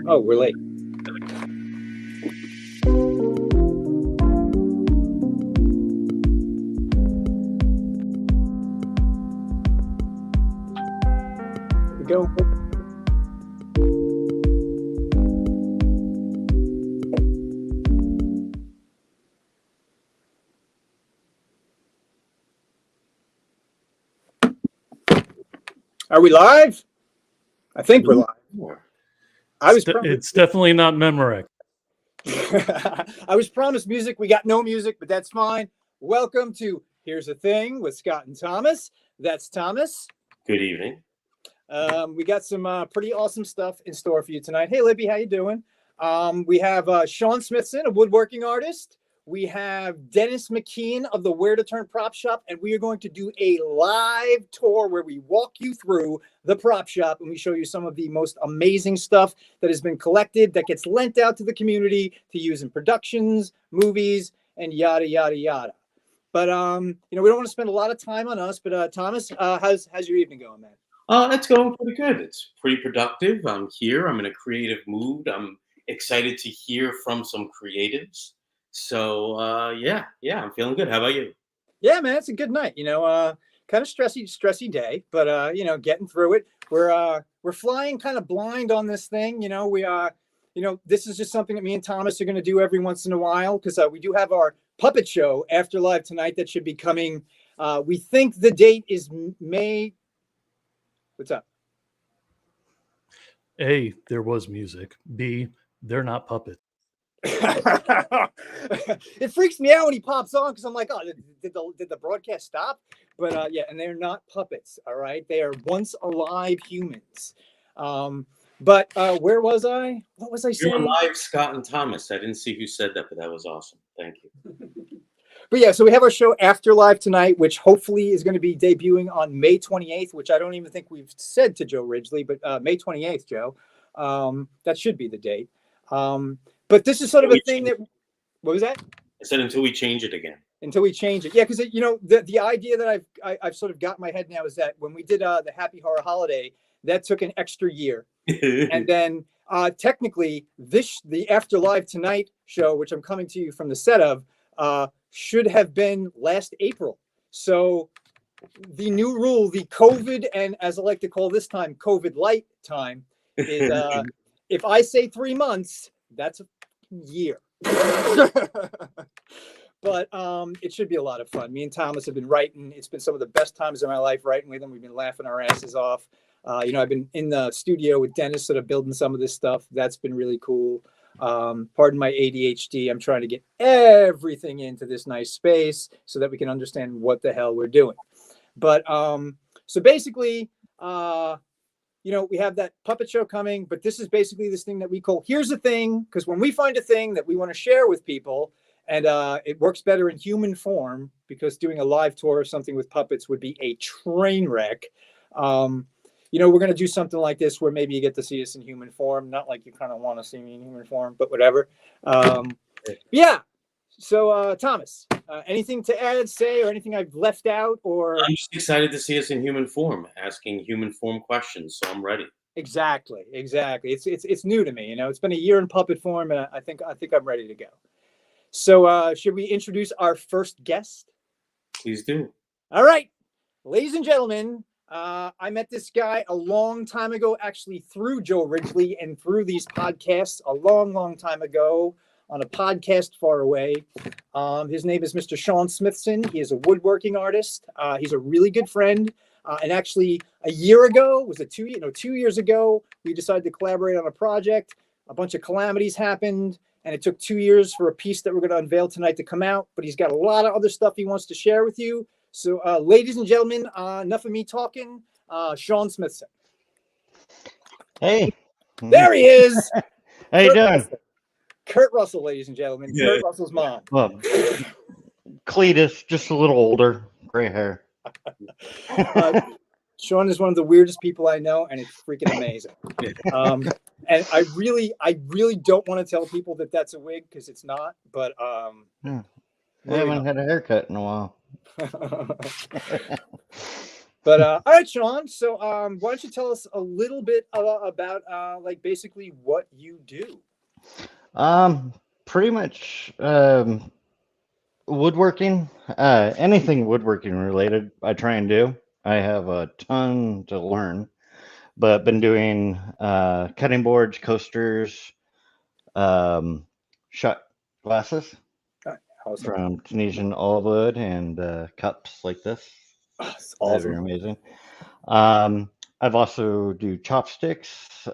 Oh, we're late. Here we go. Are we live? I think we're live. It's definitely not Memorex. I was promised music. We got no music, but that's fine. Welcome to Here's the Thing with Scott and Thomas. That's Thomas. Good evening. We got some pretty awesome stuff in store for you tonight. Hey, Libby, how you doing? We have Shaun Smithson, a woodworking artist. We have Dennis McKeon of the Where to Turn Prop Shop, and we are going to do a live tour where we walk you through the prop shop and we show you some of the most amazing stuff that has been collected that gets lent out to the community to use in productions, movies, and yada, yada, yada. But, we don't want to spend a lot of time on us, but Thomas, how's your evening going, man? It's going pretty good. It's pretty productive. I'm here. I'm in a creative mood. I'm excited to hear from some creatives. So, yeah, I'm feeling good. How about you? Yeah, man, it's a good night. Kind of stressy day, but getting through it. We're flying kind of blind on this thing. This is just something that me and Thomas are going to do every once in a while because we do have our puppet show AfterLive tonight that should be coming. We think the date is May. What's up? A, there was music. B, they're not puppets. It freaks me out when he pops on because I'm like, oh, did the broadcast stop? But yeah, and they're not puppets. All right, they are once alive humans. But where was I? What was I saying? You're alive, Scott and Thomas. I didn't see who said that, but that was awesome. Thank you. But yeah, so we have our show AfterLive tonight, which hopefully is going to be debuting on May 28th, which I don't even think we've said to Joe Ridgely, but May 28th, Joe. That should be the date. But this is sort of a thing that, what was that? I said until we change it again. Until we change it. Yeah, because, the idea that I've sort of got in my head now is that when we did the Happy Horror Holiday, that took an extra year. And then technically, the AfterLive Tonight show, which I'm coming to you from the set of, should have been last April. So the new rule, the COVID, and as I like to call this time, COVID light time, is if I say 3 months, that's a year. But it should be a lot of fun. Me and Thomas have been writing. It's been some of the best times of my life writing with him. We've been laughing our asses off. I've been in the studio with Dennis sort of building some of this stuff. That's been really cool. Pardon my ADHD. I'm trying to get everything into this nice space so that we can understand what the hell we're doing. But so basically, we have that puppet show coming, but this is basically this thing that we call Here's the Thing, because when we find a thing that we want to share with people, and it works better in human form, because doing a live tour of something with puppets would be a train wreck. We're going to do something like this where maybe you get to see us in human form. Not like you kind of want to see me in human form, but whatever. Yeah. So, Thomas, anything to add, say, or anything I've left out? Or I'm just excited to see us in human form, asking human form questions. So I'm ready. Exactly. It's new to me. It's been a year in puppet form, and I think I'm ready to go. So, should we introduce our first guest? Please do. All right, ladies and gentlemen. I met this guy a long time ago, actually through Joe Ridgely and through these podcasts a long, long time ago on a podcast far away. His name is Mr. Shaun Smithson. He is a woodworking artist. He's a really good friend. And actually a year ago, was it 2 years ago, we decided to collaborate on a project. A bunch of calamities happened, and it took 2 years for a piece that we're going to unveil tonight to come out. But he's got a lot of other stuff he wants to share with you. So, ladies and gentlemen, enough of me talking. Shaun Smithson. Hey. There he is. How you doing? Kurt Russell, ladies and gentlemen. Yeah. Kurt Russell's mom. Well, Cletus, just a little older, gray hair. Shaun is one of the weirdest people I know, and it's freaking amazing. And I really don't want to tell people that that's a wig because it's not. But I haven't had a haircut in a while. But all right, Shaun. So why don't you tell us a little bit about like basically what you do? Pretty much woodworking. Anything woodworking related, I try and do. I have a ton to learn, but been doing cutting boards, coasters, shot glasses Awesome. from Tunisian olive wood and cups like this. That's They're awesome. amazing. I've also do chopsticks,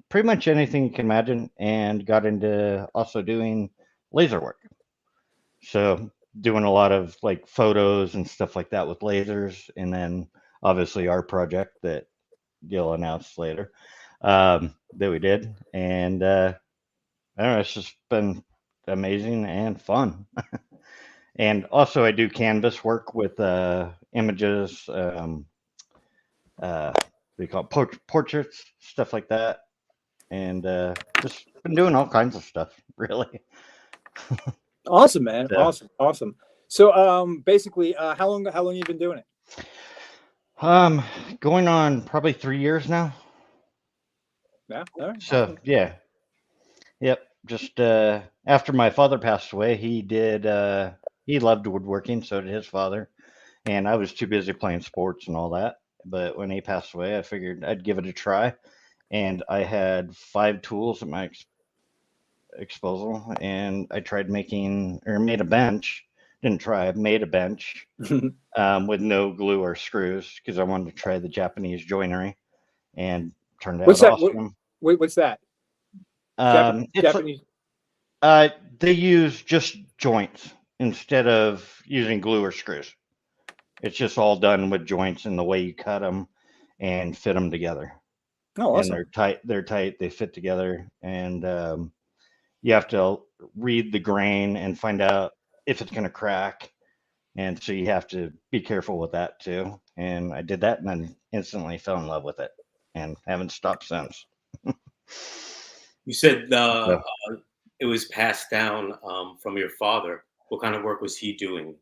pretty much anything you can imagine, and got into also doing laser work. So doing a lot of like photos and stuff like that with lasers, and then obviously our project that you'll announce later that we did, and I don't know, it's just been amazing and fun. And also, I do canvas work with images, what do you call it? Portraits, stuff like that, and just been doing all kinds of stuff, really. Awesome, man. Yeah. Awesome. So basically, how long you been doing it? Going on probably 3 years now. Yeah. All right. So yeah, yep. Just after my father passed away, he loved woodworking, so did his father, and I was too busy playing sports and all that. But when he passed away, I figured I'd give it a try, and I had 5 tools at my disposal, and I tried made a bench. Didn't try, I made a bench with no glue or screws because I wanted to try the Japanese joinery, and turned out What's that? awesome. What's that? It's Japanese. they use just joints instead of using glue or screws. It's just all done with joints and the way you cut them and fit them together. Oh, And awesome. they're tight, they fit together, and you have to read the grain and find out if it's going to crack. And so you have to be careful with that too. And I did that and then instantly fell in love with it and haven't stopped since. You said Yeah. it was passed down from your father. What kind of work was he doing?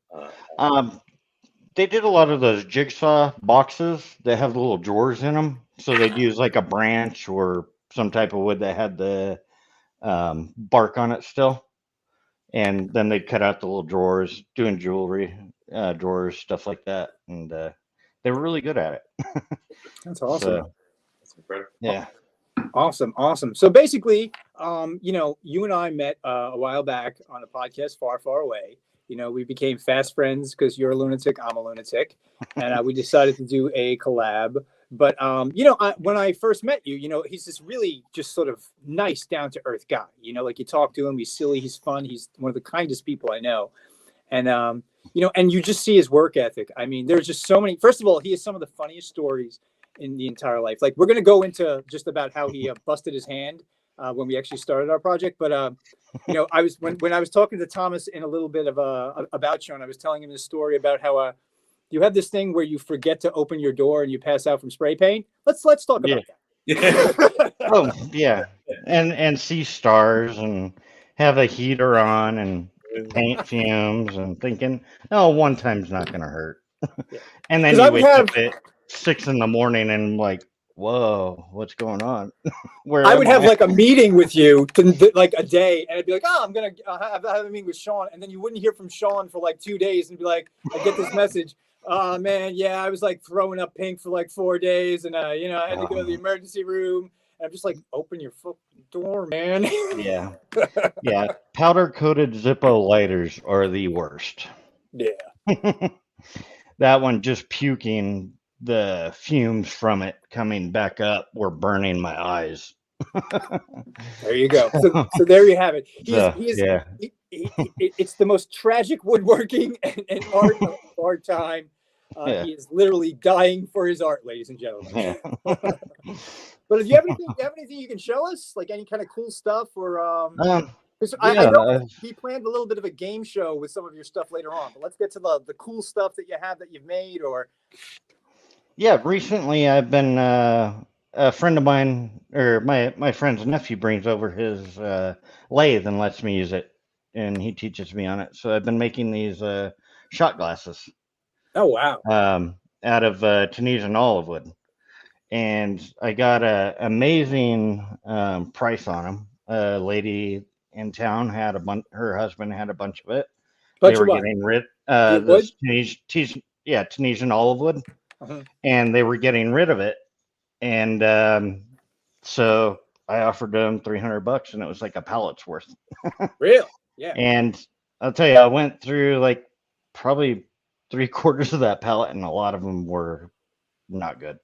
They did a lot of those jigsaw boxes that have little drawers in them. So they'd use like a branch or some type of wood that had the bark on it still. And then they'd cut out the little drawers, doing jewelry drawers, stuff like that. And they were really good at it. That's awesome. So, That's incredible. yeah. Awesome. So basically, you and I met a while back on a podcast far away. We became fast friends because you're a lunatic, I'm a lunatic, and we decided to do a collab. But when I first met you, he's this really just sort of nice, down to earth guy. Like you talk to him, he's silly, he's fun, he's one of the kindest people I know. And and you just see his work ethic. I mean, there's just so many. First of all, he has some of the funniest stories in the entire life. Like we're going to go into just about how he busted his hand when we actually started our project. But I was when I was talking to Thomas in a little bit of about Shaun, I was telling him this story about how you have this thing where you forget to open your door and you pass out from spray paint. Let's talk about that. Oh yeah, and see stars and have a heater on and paint fumes and thinking, oh, one time's not going to hurt. And then you wake up at 6 a.m. and like, whoa, what's going on? I would have like a meeting with you like a day, and I'd be like, oh, I'm gonna have a meeting with Shaun, and then you wouldn't hear from Shaun for like 2 days, and be like, I get this message. Oh man, yeah, I was like throwing up pink for like 4 days, and I had to go to the emergency room. And I'm just like, open your fucking door, man. Yeah. Powder coated Zippo lighters are the worst. Yeah. That one, just puking, the fumes from it coming back up were burning my eyes. There you go. So there you have it. It's the most tragic woodworking and art of our time. He is literally dying for his art, ladies and gentlemen. Yeah. But do you have anything you can show us, like any kind of cool stuff, or I know he planned a little bit of a game show with some of your stuff later on. But let's get to the cool stuff that you have that you've made, or. Yeah, recently I've been a friend of mine, or my friend's nephew brings over his lathe and lets me use it, and he teaches me on it. So I've been making these shot glasses. Oh wow! out of Tunisian olive wood, and I got a amazing price on them. A lady in town had her husband had a bunch of it. They Bunch were of what? getting rid The this wood? Tunisian olive wood, Uh-huh. and they were getting rid of it. And so I offered them $300, and it was like a pallet's worth. Really? Yeah. And I'll tell you, I went through like probably 3/4 of that pallet, and a lot of them were not good.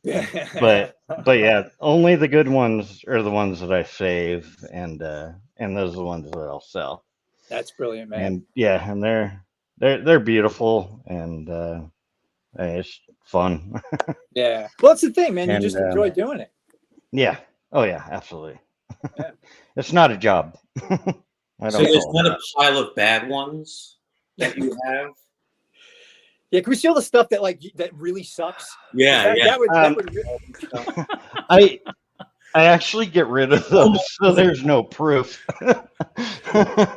But yeah, only the good ones are the ones that I save, and those are the ones that I'll sell. That's brilliant, man. And yeah, and they're beautiful, and it's fun. Yeah. Well, that's the thing, man. You And just enjoy doing it. yeah, oh yeah, absolutely. Yeah. It's not a job. I So don't there's call it not a pile of bad ones that you have. Yeah, can we see all the stuff that that really sucks? Yeah, That, yeah. that would I actually get rid of those, so there's no proof.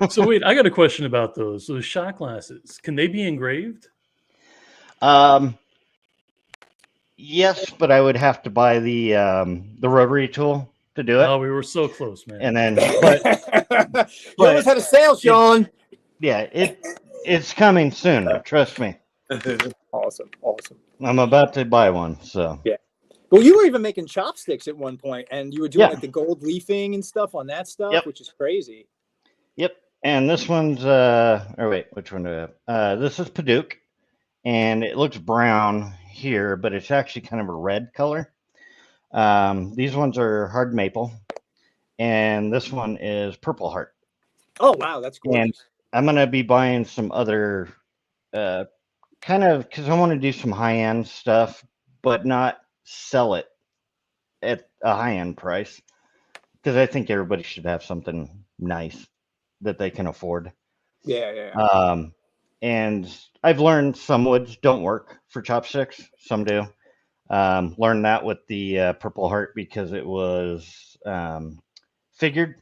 So wait, I got a question about those shot glasses. Can they be engraved? Yes, but I would have to buy the rotary tool to do it, Oh, we were so close, man. and then you almost had a sale, Shaun. yeah, it's coming soon. Trust me. Awesome. I'm about to buy one, so Yeah. Well, you were even making chopsticks at one point, and you were doing Yeah. like the gold leafing and stuff on that stuff, Yep. which is crazy. yep. And this one's or wait, which one do I have? This is Paduke, and it looks brown here, but it's actually kind of a red color. These ones are hard maple, and this one is Purple Heart. Oh wow, that's gorgeous. And I'm gonna be buying some other kind of, because I want to do some high-end stuff, but not sell it at a high-end price, because I think everybody should have something nice that they can afford. Yeah. And I've learned some woods don't work for chopsticks, some do. Learned that with the Purple Heart because it was figured.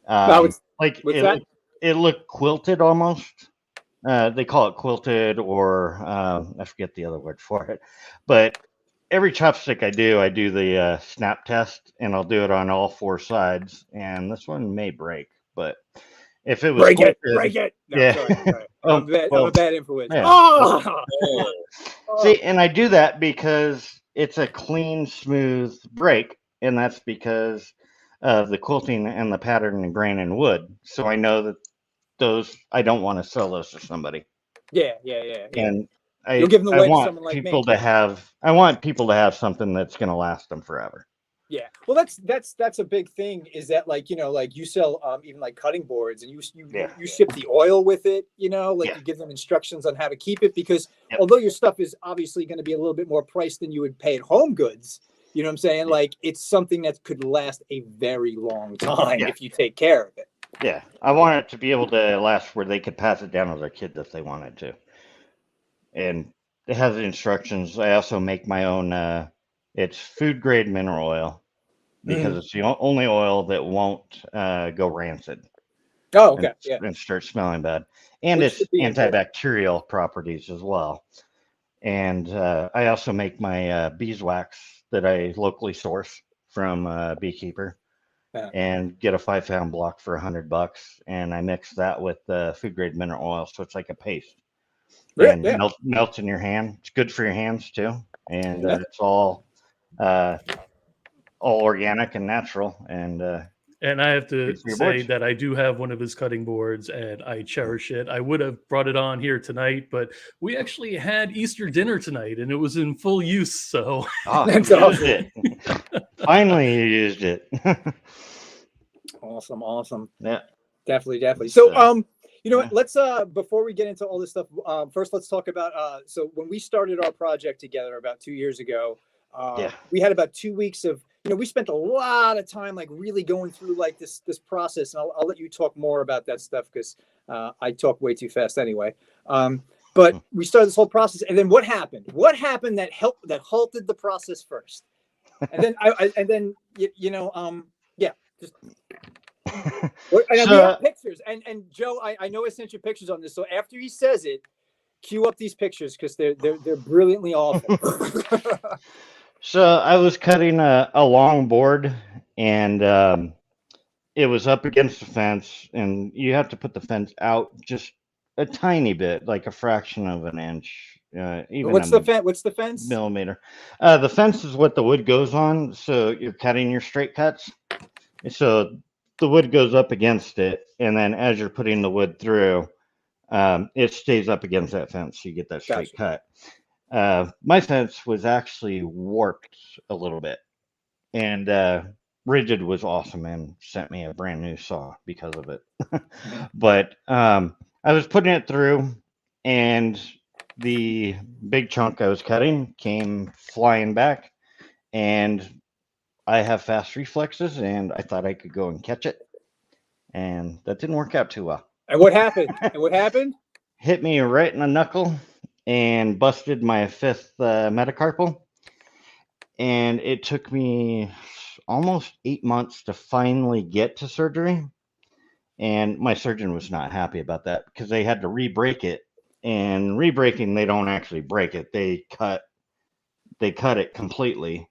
What's Like that? it looked quilted almost. They call it quilted, or I forget the other word for it. But every chopstick I do the snap test, and I'll do it on all 4 sides. And this one may break, but if it was break quilted, it. No, yeah. sorry. Oh, I'm a bad influence. yeah. Oh! See, and I do that because it's a clean, smooth break, and that's because of the quilting and the pattern and grain and wood. So I know that those, I don't want to sell those to somebody. Yeah. And You'll give them away to want someone like people me. I want people to have something that's going to last them forever. Yeah. Well, that's a big thing, is that like you sell even like cutting boards, and you ship the oil with it, you give them instructions on how to keep it, because although your stuff is obviously going to be a little bit more priced than you would pay at Home Goods, you know what I'm saying? Like, it's something that could last a very long time if you take care of it. Yeah. I want it to be able to last where they could pass it down to their kids if they wanted to. And it has instructions. I also make my own it's food grade mineral oil, because it's the only oil that won't go rancid. Oh, okay. And start smelling bad. And Which it's antibacterial properties as well. And I also make my beeswax that I locally source from a beekeeper, and get a 5-pound block for $100. And I mix that with food grade mineral oil, so it's like a paste. And melts in your hand. It's good for your hands too, and it's all organic and natural. And I have to say that I do have one of his cutting boards, and I cherish it. I would have brought it on here tonight, but we actually had Easter dinner tonight, and it was in full use. So that's awesome. Finally, you used it. Awesome. Yeah, definitely. So, you know what? Let's before we get into all this stuff, first let's talk about so when we started our project together about 2 years ago, we had about 2 weeks of, we spent a lot of time like really going through like this process, and I'll let you talk more about that stuff, because I talk way too fast anyway. But we started this whole process, and then what happened? What happened that halted the process first? And then just. We have pictures, and Joe, I know I sent you pictures on this. So after he says it, cue up these pictures because they're brilliantly awful. So I was cutting a long board, and it was up against the fence, and you have to put the fence out just a tiny bit, like a fraction of an inch, even What's the fence? What's the fence? millimeter. The fence is what the wood goes on, so you're cutting your straight cuts. So the wood goes up against it, and then as you're putting the wood through, it stays up against that fence, so you get that straight cut. My fence was actually warped a little bit, and Rigid was awesome and sent me a brand new saw because of it. But I was putting it through, and the big chunk I was cutting came flying back, and I have fast reflexes, and I thought I could go and catch it, and that didn't work out too well. And what happened? Hit me right in the knuckle and busted my fifth metacarpal. And it took me almost 8 months to finally get to surgery. And my surgeon was not happy about that because they had to re-break it. And re-breaking, they don't actually break it. They cut it completely.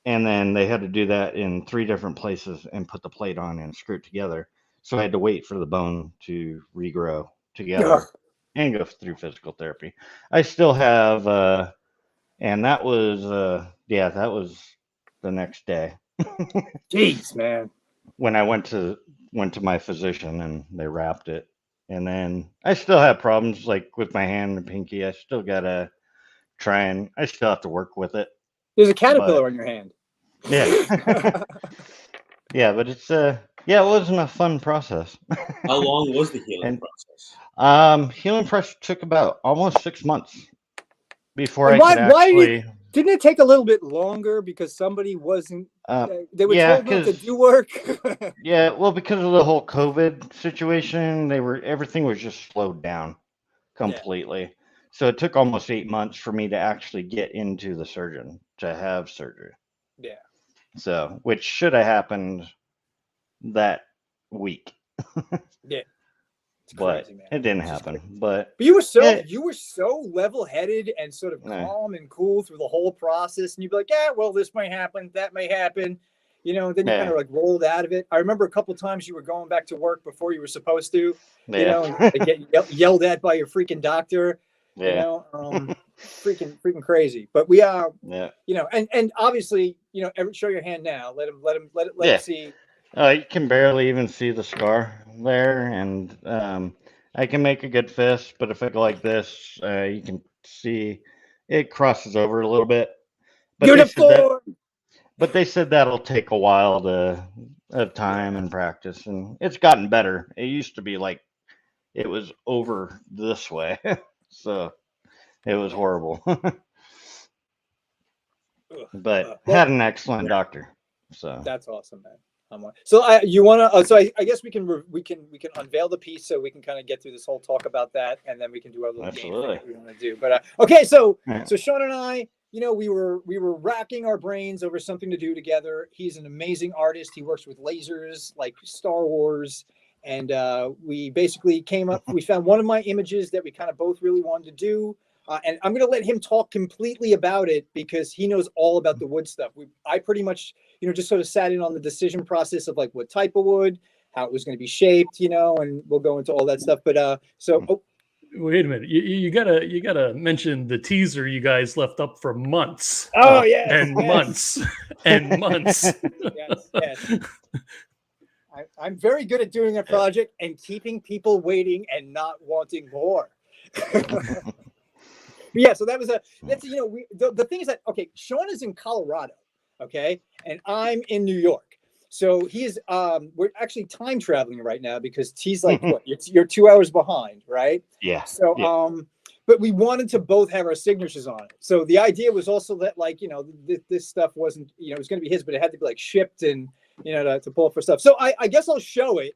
And then they had to do that in 3 different places and put the plate on and screw it together. So I had to wait for the bone to regrow together and go through physical therapy. I still have, and that was, that was the next day. Jeez, man. When I went to my physician and they wrapped it. And then I still have problems like with my hand and pinky. I still gotta I still have to work with it. There's a caterpillar on your hand. Yeah. Yeah, but it's it wasn't a fun process. How long was the healing process? Healing process took about almost 6 months before I could actually. Didn't it take a little bit longer because somebody wasn't? They were told not to do work. Yeah, well, because of the whole COVID situation, everything was just slowed down completely. Yeah. So it took almost 8 months for me to actually get into the surgeon to have surgery. Yeah. So, which should have happened that week. Yeah. But crazy, man. It didn't happen. But you were so level-headed and sort of calm and cool through the whole process, and you'd be like, yeah, well, this might happen, that may happen, then you kind of like rolled out of it. I remember a couple times you were going back to work before you were supposed to, and get yelled at by your freaking doctor. Freaking crazy. But we are, and obviously, show your hand now. Let him see. You can barely even see the scar there, and I can make a good fist, but if I go like this, you can see it crosses over a little bit. But they said that'll take a while of time and practice, and it's gotten better. It used to be like it was over this way, so it was horrible. But had an excellent doctor. So that's awesome, man. So you want to? So I guess we can unveil the piece so we can kind of get through this whole talk about that, and then we can do our little game thing that we want to do. But okay, so Shaun and I, we were racking our brains over something to do together. He's an amazing artist. He works with lasers like Star Wars, and we basically we found one of my images that we kind of both really wanted to do. And I'm going to let him talk completely about it because he knows all about the wood stuff. I pretty much, just sort of sat in on the decision process of like what type of wood, how it was going to be shaped, and we'll go into all that stuff. But wait a minute, you gotta mention the teaser you guys left up for months. Months and months. Yes. I'm very good at doing a project and keeping people waiting and not wanting more. Yeah, so that's the thing is that, okay, Shaun is in Colorado, okay, and I'm in New York. So he's we're actually time traveling right now because he's like what you're 2 hours behind, right? Yeah. So but we wanted to both have our signatures on it. So the idea was also that like this stuff wasn't it was going to be his, but it had to be like shipped and to pull up for stuff. So I guess I'll show it.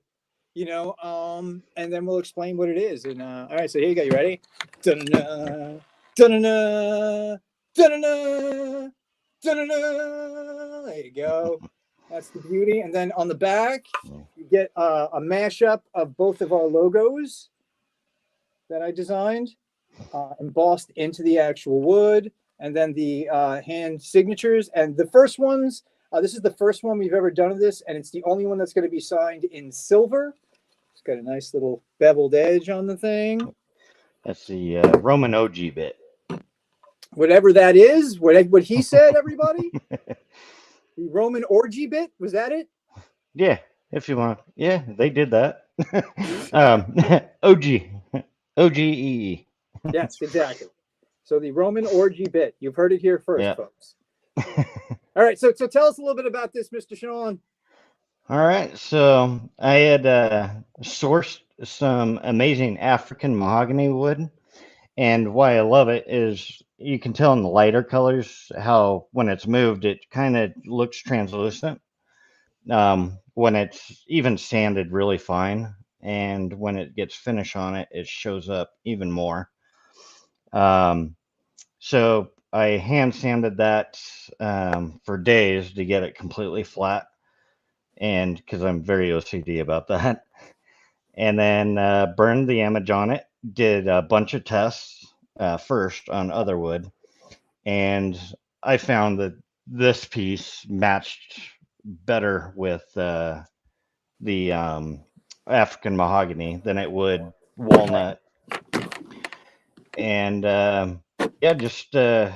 And then we'll explain what it is. And all right, so here you go. You ready? Da-da-da, da-da-da, da-da-da, da-da-da. There you go. That's the beauty. And then on the back, you get a mashup of both of our logos that I designed. embossed into the actual wood, and then the hand signatures. And the first ones, this is the first one we've ever done of this, and it's the only one that's going to be signed in silver. It's got a nice little beveled edge on the thing. That's the Roman OG bit. Whatever that is, what he said, everybody. The Roman orgy bit, was that it? Yeah, if you want. Yeah, they did that. OG. OGEE. Yes, exactly. So the Roman orgy bit. You've heard it here first, Yeah. folks. All right, so tell us a little bit about this, Mr. Shaun. All right, so I had sourced some amazing African mahogany wood, and why I love it is you can tell in the lighter colors how when it's moved, it kind of looks translucent. When it's even sanded really fine, and when it gets finish on it, it shows up even more. So I hand sanded that for days to get it completely flat, and because I'm very OCD about that, and then burned the image on it. Did a bunch of tests first on other wood, and I found that this piece matched better with the African mahogany than it would walnut. And yeah, just did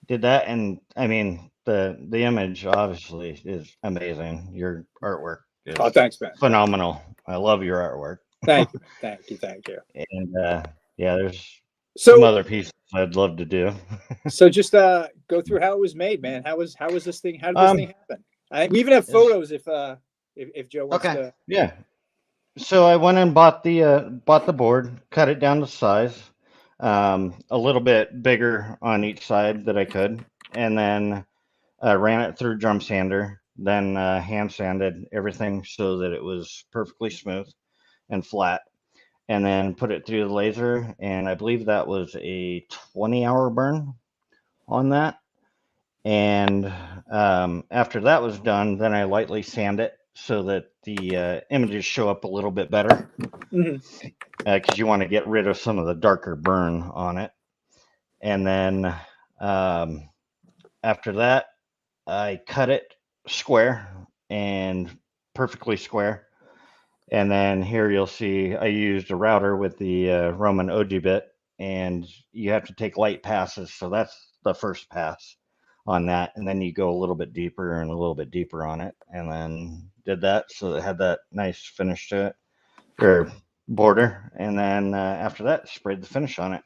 that. And I mean, the image obviously is amazing. Your artwork is Thanks, man. phenomenal. I love your artwork. Thank you, thank you, thank you. And yeah, there's some other pieces I'd love to do. So just go through how it was made, man. How was this thing? How did this thing happen? We even have photos if Joe wants to. Yeah. So I went and bought the board, cut it down to size, a little bit bigger on each side that I could, and then ran it through drum sander, then hand sanded everything so that it was perfectly smooth and flat, and then put it through the laser, and I believe that was a 20-hour burn on that. And after that was done, then I lightly sand it so that the images show up a little bit better, because you want to get rid of some of the darker burn on it. And then after that, I cut it square and perfectly square. And then here you'll see I used a router with the Roman OG bit, and you have to take light passes. So that's the first pass on that. And then you go a little bit deeper and a little bit deeper on it. And then did that. So it had that nice finish to it, or border. And then after that, sprayed the finish on it.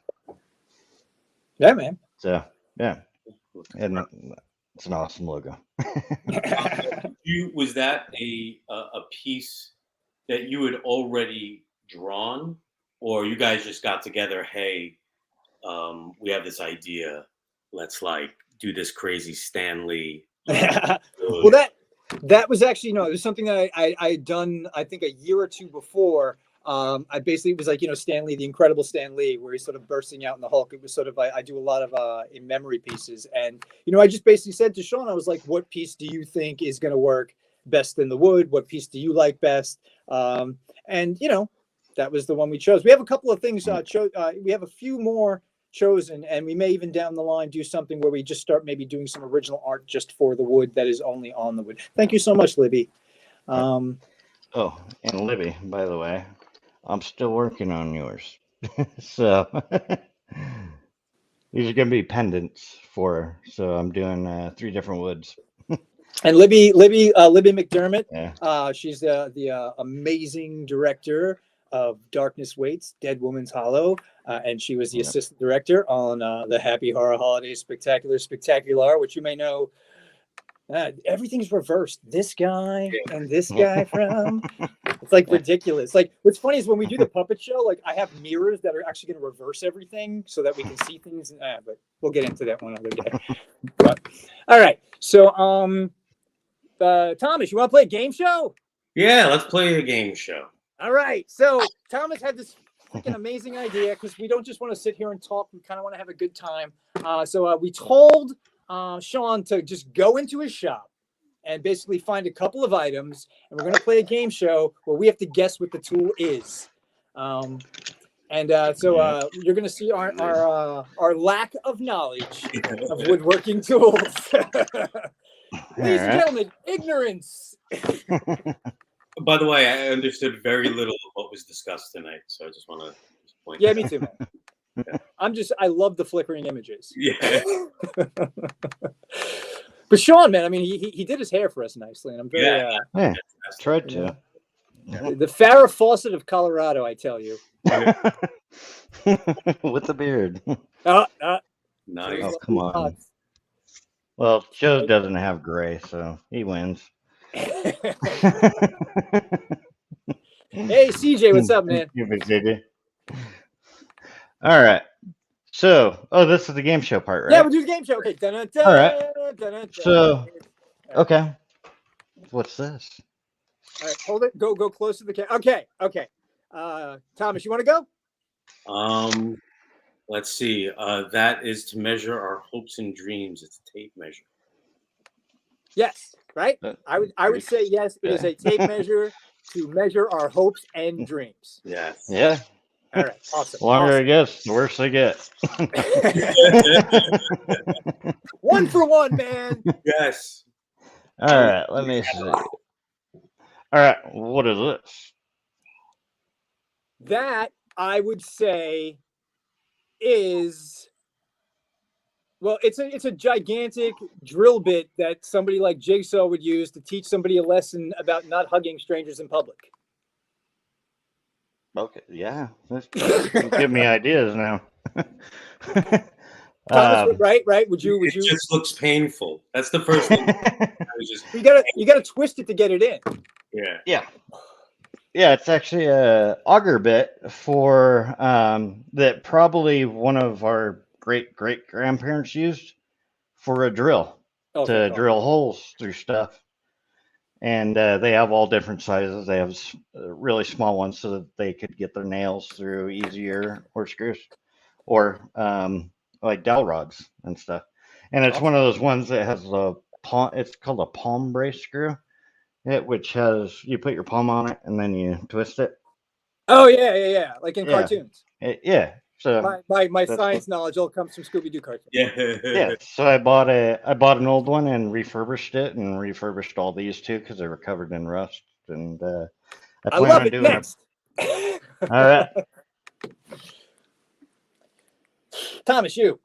Yeah, man. So yeah, and it's an awesome logo. Was that a piece that you had already drawn, or you guys just got together? Hey, we have this idea. Let's do this crazy Stan Lee. Well, that was actually it was something that I had done I think a year or two before. I basically was Stan Lee, the incredible Stan Lee, where he's sort of bursting out in the Hulk. It was sort of I do a lot of in memory pieces, and I just basically said to Shaun, I was like, what piece do you think is going to work best in the wood? What piece do you like best? And that was the one we chose. We have a couple of things we have a few more chosen, and we may even down the line do something where we just start maybe doing some original art just for the wood that is only on the wood. Thank you so much, Libby. Oh, and Libby, by the way, I'm still working on yours. So these are going to be pendants for her. So I'm doing 3 different woods. And Libby McDermott, Yeah. She's the amazing director of Darkness Waits, Dead Woman's Hollow, and she was the assistant director on the Happy Horror Holidays Spectacular, which you may know. Everything's reversed. This guy and this guy from. It's ridiculous. What's funny is when we do the puppet show, I have mirrors that are actually going to reverse everything so that we can see things. But we'll get into that one other day. But all right, so Thomas, you want to play a game show? Yeah, let's play a game show. All right. So Thomas had this freaking amazing idea, because we don't just want to sit here and talk. We kind of want to have a good time. So we told Shaun to just go into his shop and basically find a couple of items, and we're going to play a game show where we have to guess what the tool is. And so you're going to see our lack of knowledge of woodworking tools. Ladies and gentlemen, ignorance. By the way, I understood very little of what was discussed tonight, so I just want to point. Yeah, me too, man. I love the flickering images. Yeah. But Shaun, man, I mean, he did his hair for us nicely, and I'm very tried to. The Farrah Fawcett of Colorado, I tell you. With the beard. Nice. Oh, come on. Well, Joe doesn't have gray, so he wins. Hey, CJ, what's up, man? All right. So, this is the game show part, right? Yeah, we'll do the game show. Okay. Dun-dun-dun, all right. dun-dun-dun. So, okay. What's this? All right, hold it. Go close to the camera. Okay. Thomas, you want to go? Let's see. That is to measure our hopes and dreams. It's a tape measure. Yes, right? I would say yes. It is a tape measure to measure our hopes and dreams. Yes. Yeah. All right. Awesome. The longer it gets, the worse they get. 1 for 1, man. Yes. All right. Let me see. All right. What is this? That I would say is, well, it's a gigantic drill bit that somebody like Jigsaw would use to teach somebody a lesson about not hugging strangers in public. Okay, yeah. Give me ideas now. Thomas, right? Would you? It just looks painful. That's the first thing. You gotta twist it to get it in. Yeah. Yeah, it's actually a auger bit for that probably one of our great grandparents used for a drill to drill holes through stuff. And they have all different sizes. They have really small ones so that they could get their nails through easier, or screws, or like dowel rods and stuff. And it's one of those ones that has it's called a palm brace screw. Which has, you put your palm on it and then you twist it. Oh yeah, like in cartoons. Yeah. So my science knowledge all comes from Scooby-Doo cartoons. Yeah. So I bought an old one and refurbished it, and refurbished all these too because they were covered in rust. And I plan on doing next. All right. Thomas, you.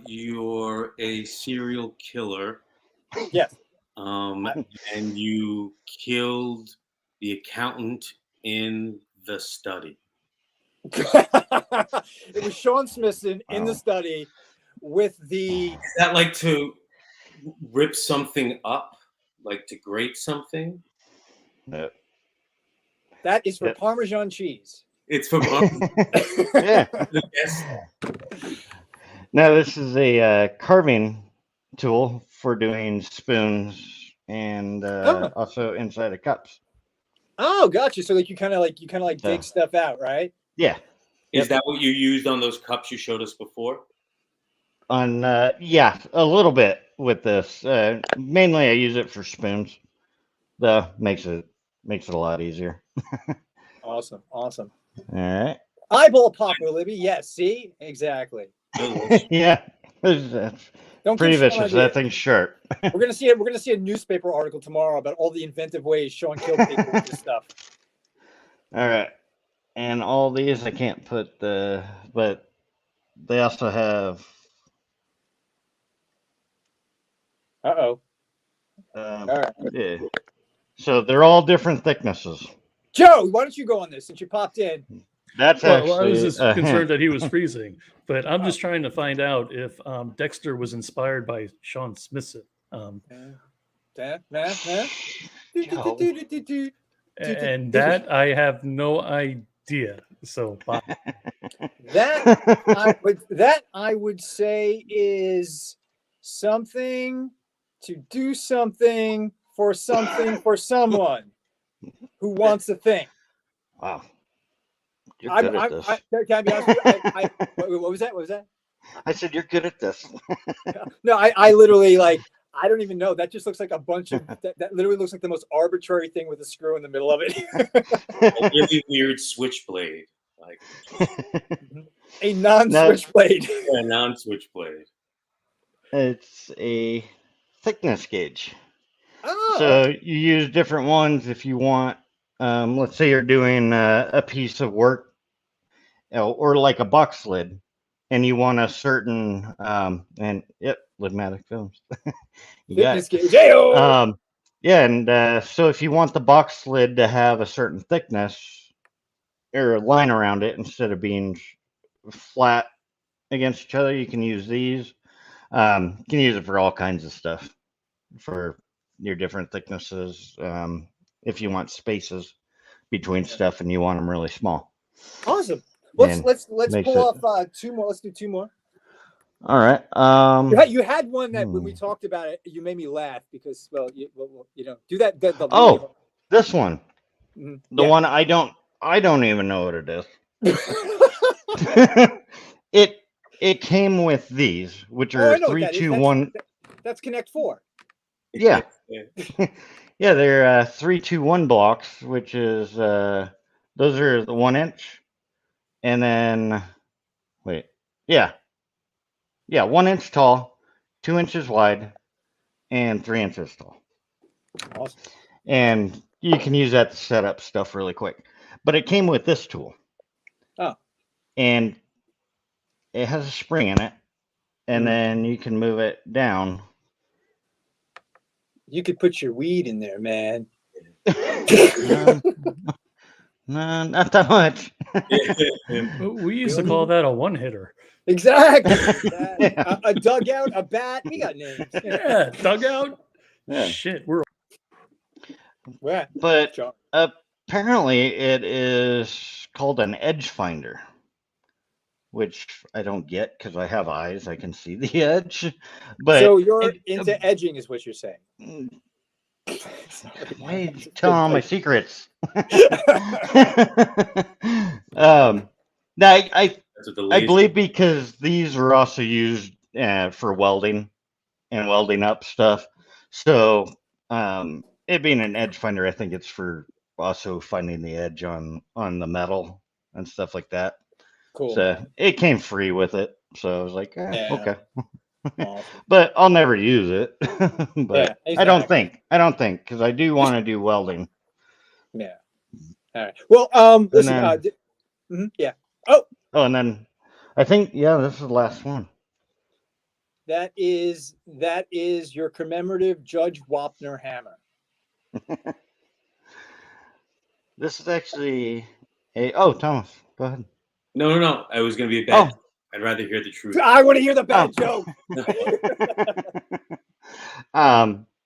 You're a serial killer. Yes. And you killed the accountant in the study. It was Shaun Smithson in the study with the. Is that like to rip something up, like to grate something? No. That is for Parmesan cheese. It's for Parmesan. Yeah. Yes. Now this is a carving tool for doing spoons and also inside of cups. Oh, gotcha. So like you kind of dig stuff out, right? Yeah. Is that what you used on those cups you showed us before? On a little bit with this. Mainly I use it for spoons. Though makes it a lot easier. Awesome. All right. Eyeball popper, Libby. Yes, see? Exactly. Yeah. Don't pretty vicious. That thing's sharp. We're gonna see a newspaper article tomorrow about all the inventive ways Shaun killed people with this stuff. All right. And all these I can't put but they also have. All right. Yeah. So they're all different thicknesses. Joe, why don't you go on this since you popped in? That's actually. I was just concerned that he was freezing, but I'm just trying to find out if Dexter was inspired by Shaun Smithson. And that I have no idea. So that I would say is something to do something for someone who wants a thing. Wow. Can I be honest with you? What was that? I said you're good at this. No, I literally I don't even know. That just looks like a bunch of that literally looks like the most arbitrary thing with a screw in the middle of it. A really weird switchblade, like A non-switchblade. a non-switchblade. It's a thickness gauge. Oh. So you use different ones if you want. Let's say you're doing a piece of work, or like a box lid, and you want a certain and yep, Lidmatic Films. You got Thickness it. gauge. Hey-o! Yeah, and so if you want the box lid to have a certain thickness or a line around it instead of being flat against each other, you can use these. You can use it for all kinds of stuff, for your different thicknesses. If you want spaces between stuff and you want them really small. Awesome. And Let's makes pull it- off 2 more. Let's do 2 more. All right. You had one that when we talked about it, you made me laugh because, well, you know, do that. Oh, this one, Mhm. the Yeah. one I don't even know what it is. It came with these, which Oh, I are know what 3, that is. 2, 1. That's Connect 4. Yeah. Yeah, they're 3, 2, 1 blocks, which is those are the 1 inch, and then 1 inch tall, 2 inches wide, and 3 inches tall. Awesome. And you can use that to set up stuff really quick. But it came with this tool. Oh. And it has a spring in it, and then you can move it down. You could put your weed in there, man. No, not that much. We used to call that a one-hitter. Exactly. Yeah. A dugout, a bat. We got names. Yeah, dugout. Yeah. Shit, we're Right. But apparently it is called an edge finder, which I don't get because I have eyes. I can see the edge. But so you're into edging is what you're saying. Why are you telling all my secrets? No, I believe because these are also used for welding and welding up stuff. So it being an edge finder, I think it's for also finding the edge on the metal and stuff like that. Cool. So it came free with it. So I was like, okay. Awesome. But I'll never use it. But exactly. I don't think because I do want to do welding. Yeah. All right. Well, listen. Yeah. Oh, and then I think this is the last one. That is your commemorative Judge Wapner hammer. This is actually Thomas, go ahead. No. I was going to be a bad. I'd rather hear the truth. I want to hear the bad joke.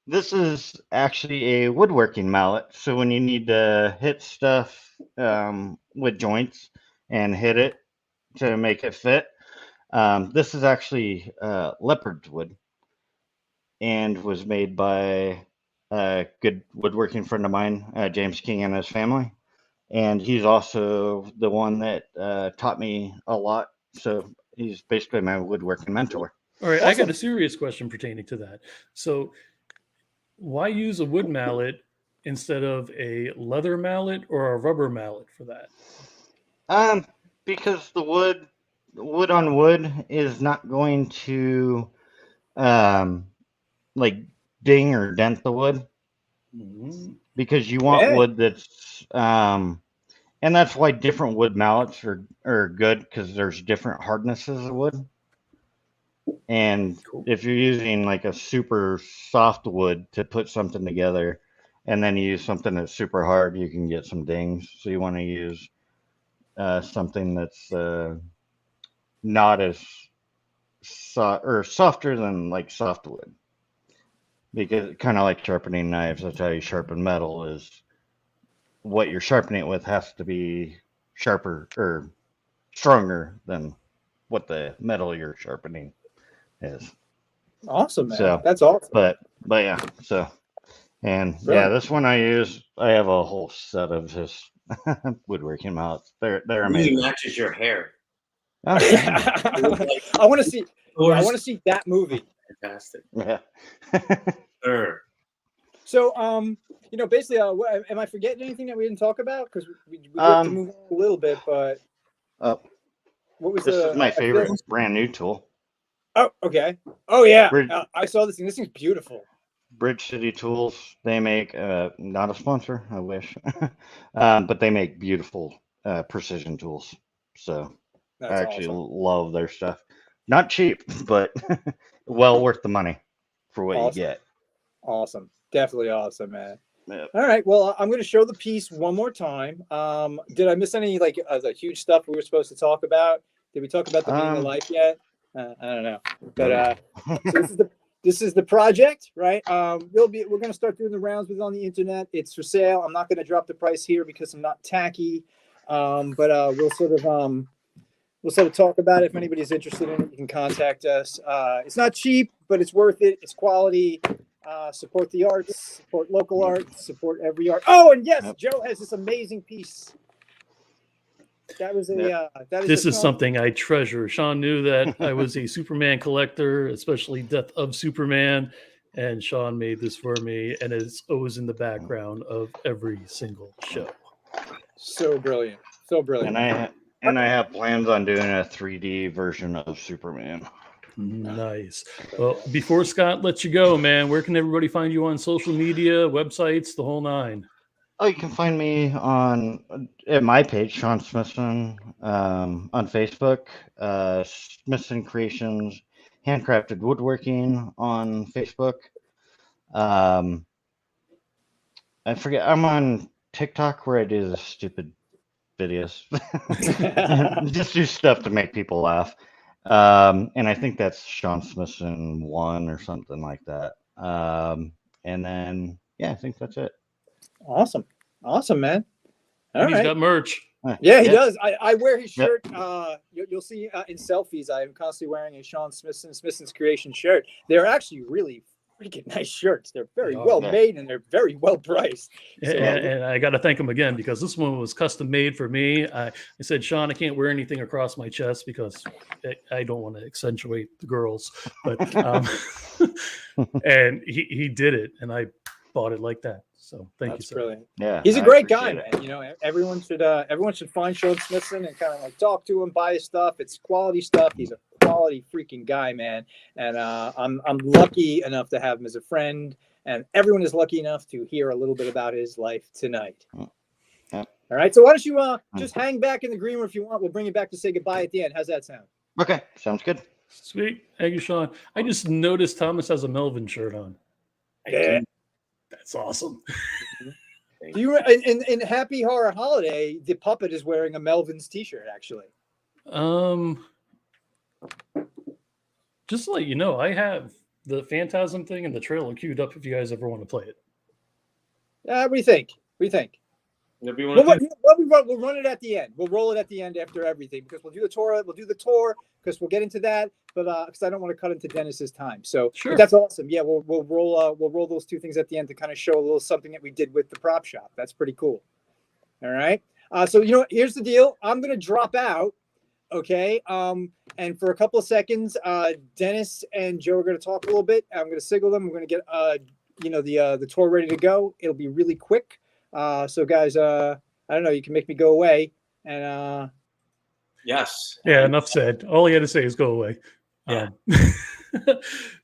This is actually a woodworking mallet. So when you need to hit stuff with joints and hit it to make it fit, this is actually leopard's wood and was made by a good woodworking friend of mine, James King, and his family. And he's also the one that taught me a lot. So he's basically my woodworking mentor. All right, awesome. I got a serious question pertaining to that. So why use a wood mallet instead of a leather mallet or a rubber mallet for that? Because the wood on wood is not going to like ding or dent the wood. Mm-hmm. Because you want wood that's and that's why different wood mallets are good, because there's different hardnesses of wood. And if you're using like a super soft wood to put something together and then you use something that's super hard, you can get some dings. So you want to use something that's not as softer than like softwood. Because kind of like sharpening knives, that's how you sharpen metal, is what you're sharpening it with has to be sharper or stronger than what the metal you're sharpening is. Awesome, man. So that's awesome. But yeah, so this one I use. I have a whole set of his woodworking mallets. They're amazing. Really matches your hair. I want to see. I want to see that movie. Fantastic. Yeah. Sure. So, basically, am I forgetting anything that we didn't talk about? Because we do have to move on a little bit, but Oh, what was this is my I feel- favorite brand new tool. Oh, okay. Oh, yeah. Bridge, I saw this thing. This thing's beautiful. Bridge City Tools. They make, not a sponsor, I wish, but they make beautiful precision tools. So That's I actually awesome. love their stuff. Not cheap, but well worth the money for what you Awesome. get. Awesome. Definitely awesome, man. Yep. All right. Well, I'm going to show the piece one more time. Did I miss any the huge stuff we were supposed to talk about? Did we talk about the meaning of life yet? I don't know. But so this is the project, right? We're going to start doing the rounds with it on the internet. It's for sale. I'm not going to drop the price here because I'm not tacky. But we'll sort of talk about it. If anybody's interested in it, you can contact us. It's not cheap, but it's worth it. It's quality. Support the arts, support local art, support every art. Oh, and yes, Joe has this amazing piece. That was This is something I treasure. Shaun knew that I was a Superman collector, especially Death of Superman, and Shaun made this for me, and it's always in the background of every single show. So brilliant, so brilliant. And I have plans on doing a 3D version of Superman. Nice. Well, before Scott lets you go, man, where can everybody find you on social media, websites, the whole nine? Oh, you can find me at my page, Shaun Smithson, on Facebook, Smithson Creations, Handcrafted Woodworking on Facebook. I forget, I'm on TikTok where I do the stupid videos. Just do stuff to make people laugh. And I think that's Shaun Smithson 1 or something like that. And then, I think that's it. Awesome, man. All He's right. got merch. Yeah, he does. I wear his shirt. You'll see in selfies. I'm constantly wearing a Shaun Smithson's Creation shirt. They're actually really freaking nice shirts. They're very well made and they're very well priced. So, and I got to thank him again because this one was custom made for me. I said, Shaun, I can't wear anything across my chest because I don't want to accentuate the girls. But and he did it, and I bought it like that. So thank you, sir. Brilliant. Yeah, he's a great guy, man. You know, everyone should find Shaun Smithson and kind of like talk to him, buy his stuff. It's quality stuff. He's a quality freaking guy, man. And I'm lucky enough to have him as a friend, and everyone is lucky enough to hear a little bit about his life tonight. All right, so why don't you just hang back in the green room if you want? We'll bring you back to say goodbye at the end. How's that sound? Okay, sounds good. Sweet. Thank you, Shaun. I just noticed Thomas has a Melvin shirt on. Yeah. That's awesome. Do you in Happy Horror Holiday? The puppet is wearing a Melvin's T-shirt, actually. Just to let you know, I have the Phantasm thing and the trailer queued up if you guys ever want to play it. What do you think? We'll run it at the end. We'll roll it at the end after everything because we'll do the tour. We'll do the tour because we'll get into that. But because I don't want to cut into Dennis's time, so sure. That's awesome. Yeah, we'll roll those two things at the end to kind of show a little something that we did with the prop shop. That's pretty cool. All right. So here's the deal. I'm gonna drop out. Okay. And for a couple of seconds, Dennis and Joe are gonna talk a little bit. I'm gonna signal them. We're gonna get the tour ready to go. It'll be really quick. So guys, I don't know. You can make me go away and. Yes. Yeah. Enough said. All he had to say is go away. Yeah.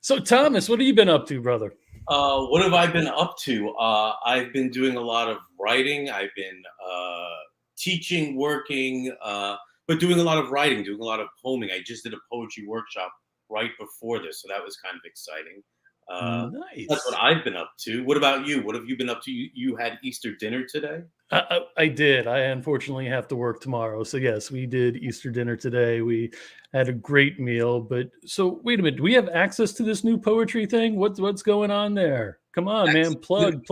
So Thomas, what have you been up to, brother? What have I been up to? I've been doing a lot of writing. I've been teaching, working, but doing a lot of writing, doing a lot of poeming. I just did a poetry workshop right before this, so that was kind of exciting. Nice. That's what I've been up to. What about you? What have you been up to? You had Easter dinner today? I did. I unfortunately have to work tomorrow. So yes, we did Easter dinner today. We had a great meal. But so wait a minute. Do we have access to this new poetry thing? What's going on there? Come on, man. Plug.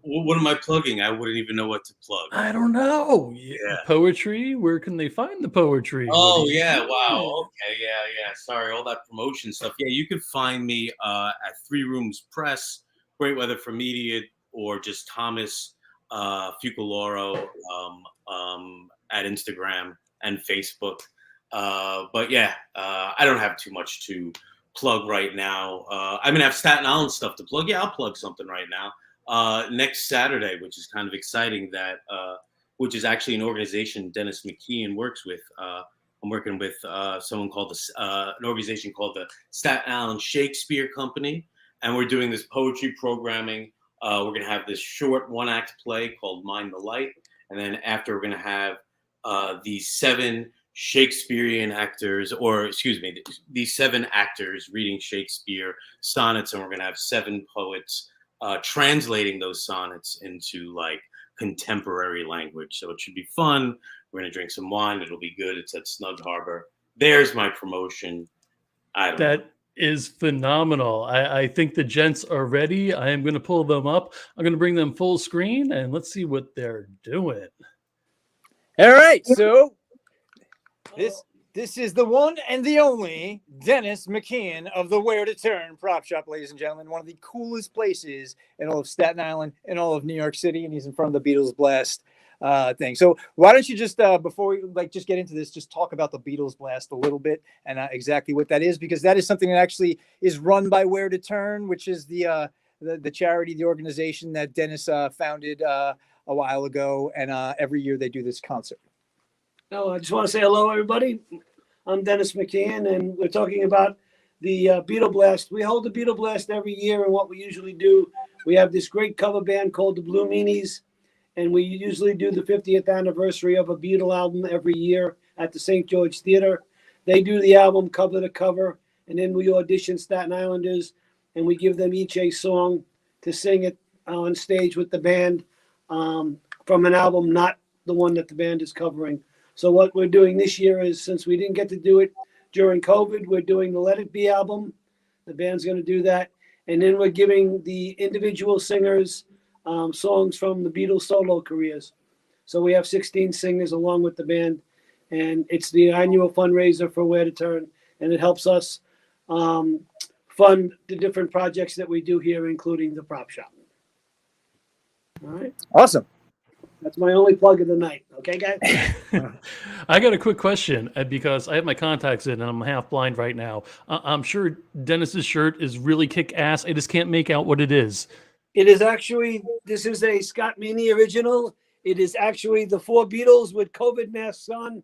What am I plugging? I wouldn't even know what to plug. I don't know. Yeah. Poetry. Where can they find the poetry? Oh, yeah. Wow. Okay. Yeah. Sorry. All that promotion stuff. Yeah. You could find me at 3 Rooms Press, Great Weather for Media, or just Thomas Fuculoro at Instagram and Facebook. But yeah, I don't have too much to plug right now. I have Staten Island stuff to plug. Yeah, I'll plug something right now. Next Saturday, which is kind of exciting, which is actually an organization Dennis McKeon works with. I'm working with someone called an organization called the Staten Island Shakespeare Company, and we're doing this poetry programming. We're going to have this short one-act play called Mind the Light, and then after we're going to have these 7 Shakespearean actors, these 7 actors reading Shakespeare sonnets, and we're going to have 7 poets translating those sonnets into like contemporary language. So it should be fun. We're going to drink some wine. It'll be good. It's at Snug Harbor. There's my promotion. That is phenomenal. I think the gents are ready. I am going to pull them up. I'm going to bring them full screen and let's see what they're doing. All right. So this is the one and the only Dennis McKeon of the Where to Turn Prop Shop, ladies and gentlemen. One of the coolest places in all of Staten Island and all of New York City. And he's in front of the Beatles Blast thing. So why don't you just before we just get into this, just talk about the Beatles Blast a little bit and exactly what that is, because that is something that actually is run by Where to Turn, which is the charity, the organization that Dennis founded a while ago, and every year they do this concert. No, I just want to say hello, everybody. I'm Dennis McKeon, and we're talking about the Beatle Blast. We hold the Beatle Blast every year, and what we usually do, we have this great cover band called the Blue Meanies, and we usually do the 50th anniversary of a Beatle album every year at the St. George Theater. They do the album cover to cover, and then we audition Staten Islanders, and we give them each a song to sing it on stage with the band from an album, not the one that the band is covering. So what we're doing this year is, since we didn't get to do it during COVID, we're doing the Let It Be album. The band's going to do that. And then we're giving the individual singers songs from the Beatles solo careers. So we have 16 singers along with the band. And it's the annual fundraiser for Where to Turn. And it helps us fund the different projects that we do here, including the prop shop. All right. Awesome. That's my only plug of the night. Okay, guys? I got a quick question because I have my contacts in and I'm half blind right now. I'm sure Dennis's shirt is really kick ass. I just can't make out what it is. It is actually, this is a Scott Meany original. It is actually the 4 Beatles with COVID masks on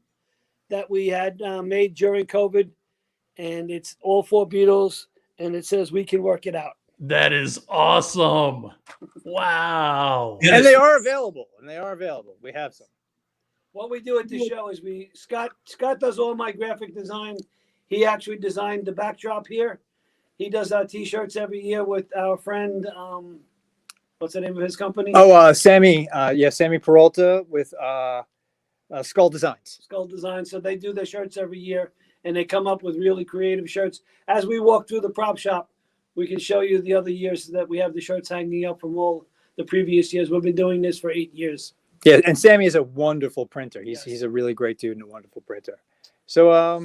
that we had made during COVID. And it's all 4 Beatles. And it says, "We can work it out." That is awesome. Wow. And they are available. We have some. What we do at the show is Scott does all my graphic design. He actually designed the backdrop here. He does our t-shirts every year with our friend, what's the name of his company? Oh, Sammy Peralta with Skull Designs. Skull Design. So they do their shirts every year, and they come up with really creative shirts. As we walk through the prop shop, we can show you the other years that we have the shirts hanging up from all the previous years. We've been doing this for 8 years. Yeah, and Sammy is a wonderful printer. He's a really great dude and a wonderful printer. So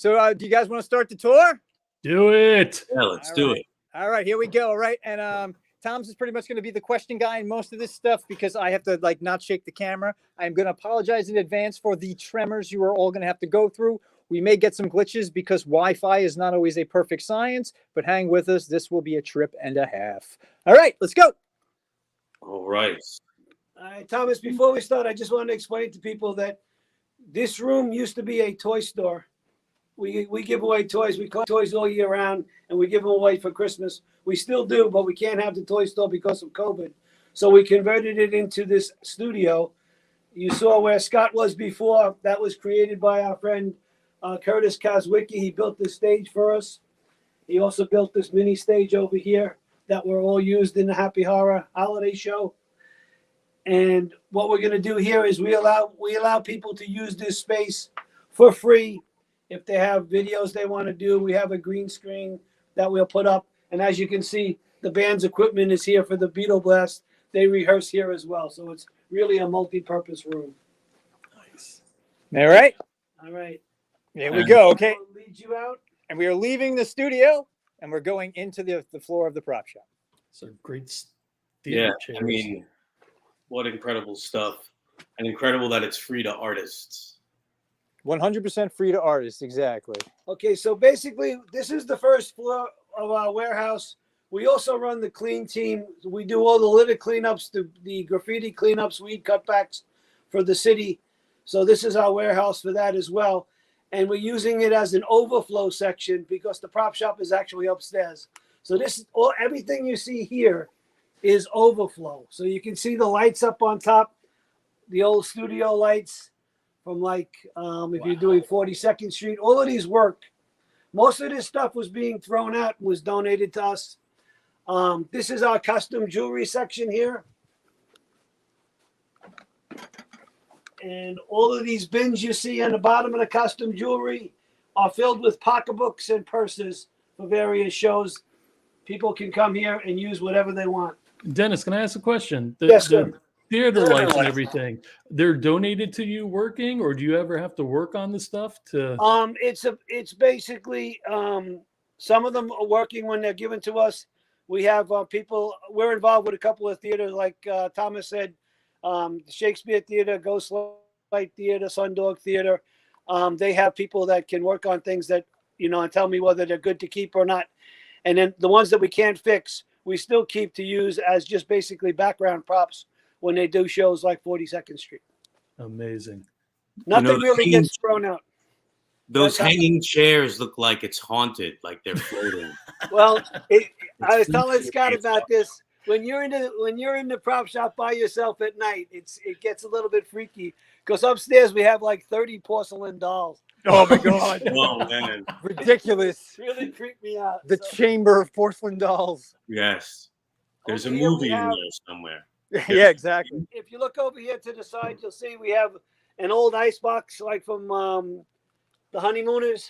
do you guys want to start the tour? Do it. Yeah, let's do it. All right, here we go. All right, and Tom's is pretty much going to be the question guy in most of this stuff because I have to not shake the camera. I'm going to apologize in advance for the tremors you are all going to have to go through. We may get some glitches because Wi-Fi is not always a perfect science, but hang with us. This will be a trip and a half. All right, let's go. All right. All right, Thomas, before we start, I just want to explain to people that this room used to be a toy store. We give away toys. We collect toys all year round, and we give them away for Christmas. We still do, but we can't have the toy store because of COVID. So we converted it into this studio. You saw where Scott was before. That was created by our friend Curtis Kazwicki. He built this stage for us. He also built this mini stage over here that were all used in the Happy Horror holiday show. And what we're going to do here is we allow people to use this space for free. If they have videos they want to do, we have a green screen that we'll put up. And as you can see, the band's equipment is here for the Beatle Blast. They rehearse here as well. So it's really a multi-purpose room. Nice. All right. All right. Here we go. Okay. I'll lead you out. And we are leaving the studio and we're going into the floor of the prop shop. So great. Yeah, chairs. I mean, what incredible stuff. And incredible that it's free to artists. 100% free to artists. Exactly. Okay, so basically, this is the first floor of our warehouse. We also run the clean team. We do all the litter cleanups, the graffiti cleanups, weed cutbacks for the city. So this is our warehouse for that as well. And we're using it as an overflow section because the prop shop is actually upstairs. So everything you see here is overflow. So you can see the lights up on top, the old studio lights from if you're doing 42nd Street, all of these work. Most of this stuff was being thrown out, was donated to us. This is our custom jewelry section here. And all of these bins you see on the bottom of the custom jewelry are filled with pocketbooks and purses for various shows. People can come here and use whatever they want. Dennis, can I ask a question? Yes, sir. Theater lights and everything, they're donated to you working, or do you ever have to work on the stuff to? It's basically some of them are working when they're given to us. We have people. We're involved with a couple of theaters, like Thomas said, the Shakespeare Theater, Ghostlight Theater, Sundog Theater. They have people that can work on things that and tell me whether they're good to keep or not. And then the ones that we can't fix, we still keep to use as just basically background props when they do shows like 42nd Street. Amazing. Nothing really gets thrown out. Those hanging chairs look like it's haunted, like they're floating. Well, I was telling Scott about this. When you're in the prop shop by yourself at night, it gets a little bit freaky because upstairs we have like 30 porcelain dolls. Oh my God. Oh man, Ridiculous. Really creeped me out. The chamber of porcelain dolls. yes. There's a Over here we movie in have- there somewhere. Yeah, exactly. If you look over here to the side, you'll see we have an old ice box like from the Honeymooners.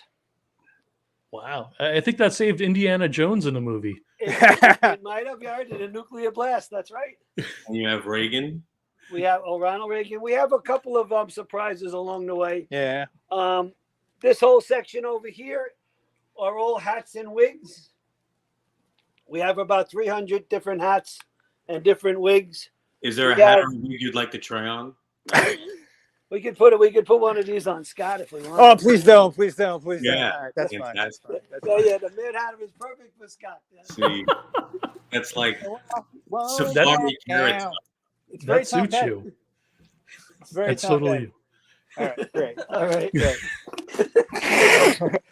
Wow. I think that saved Indiana Jones in the movie. It might have yard in a nuclear blast. That's right. And you have Reagan. We have Ronald Reagan. We have a couple of surprises along the way. Yeah. This whole section over here are all hats and wigs. We have about 300 different hats and different wigs. Is there a Yeah. hat or wig you'd like to try on? We could put one of these on Scott if we want. Oh, please don't. Please don't. Please don't. Yeah. All right, that's fine. That's fine. That's So fine. yeah, the Mad Hatter is perfect for Scott. Yeah. See, that's like Well, safari carrot. now, it's very That suits top-heavy. you. It's very That's totally top-heavy. you. All right, great. All right. Great.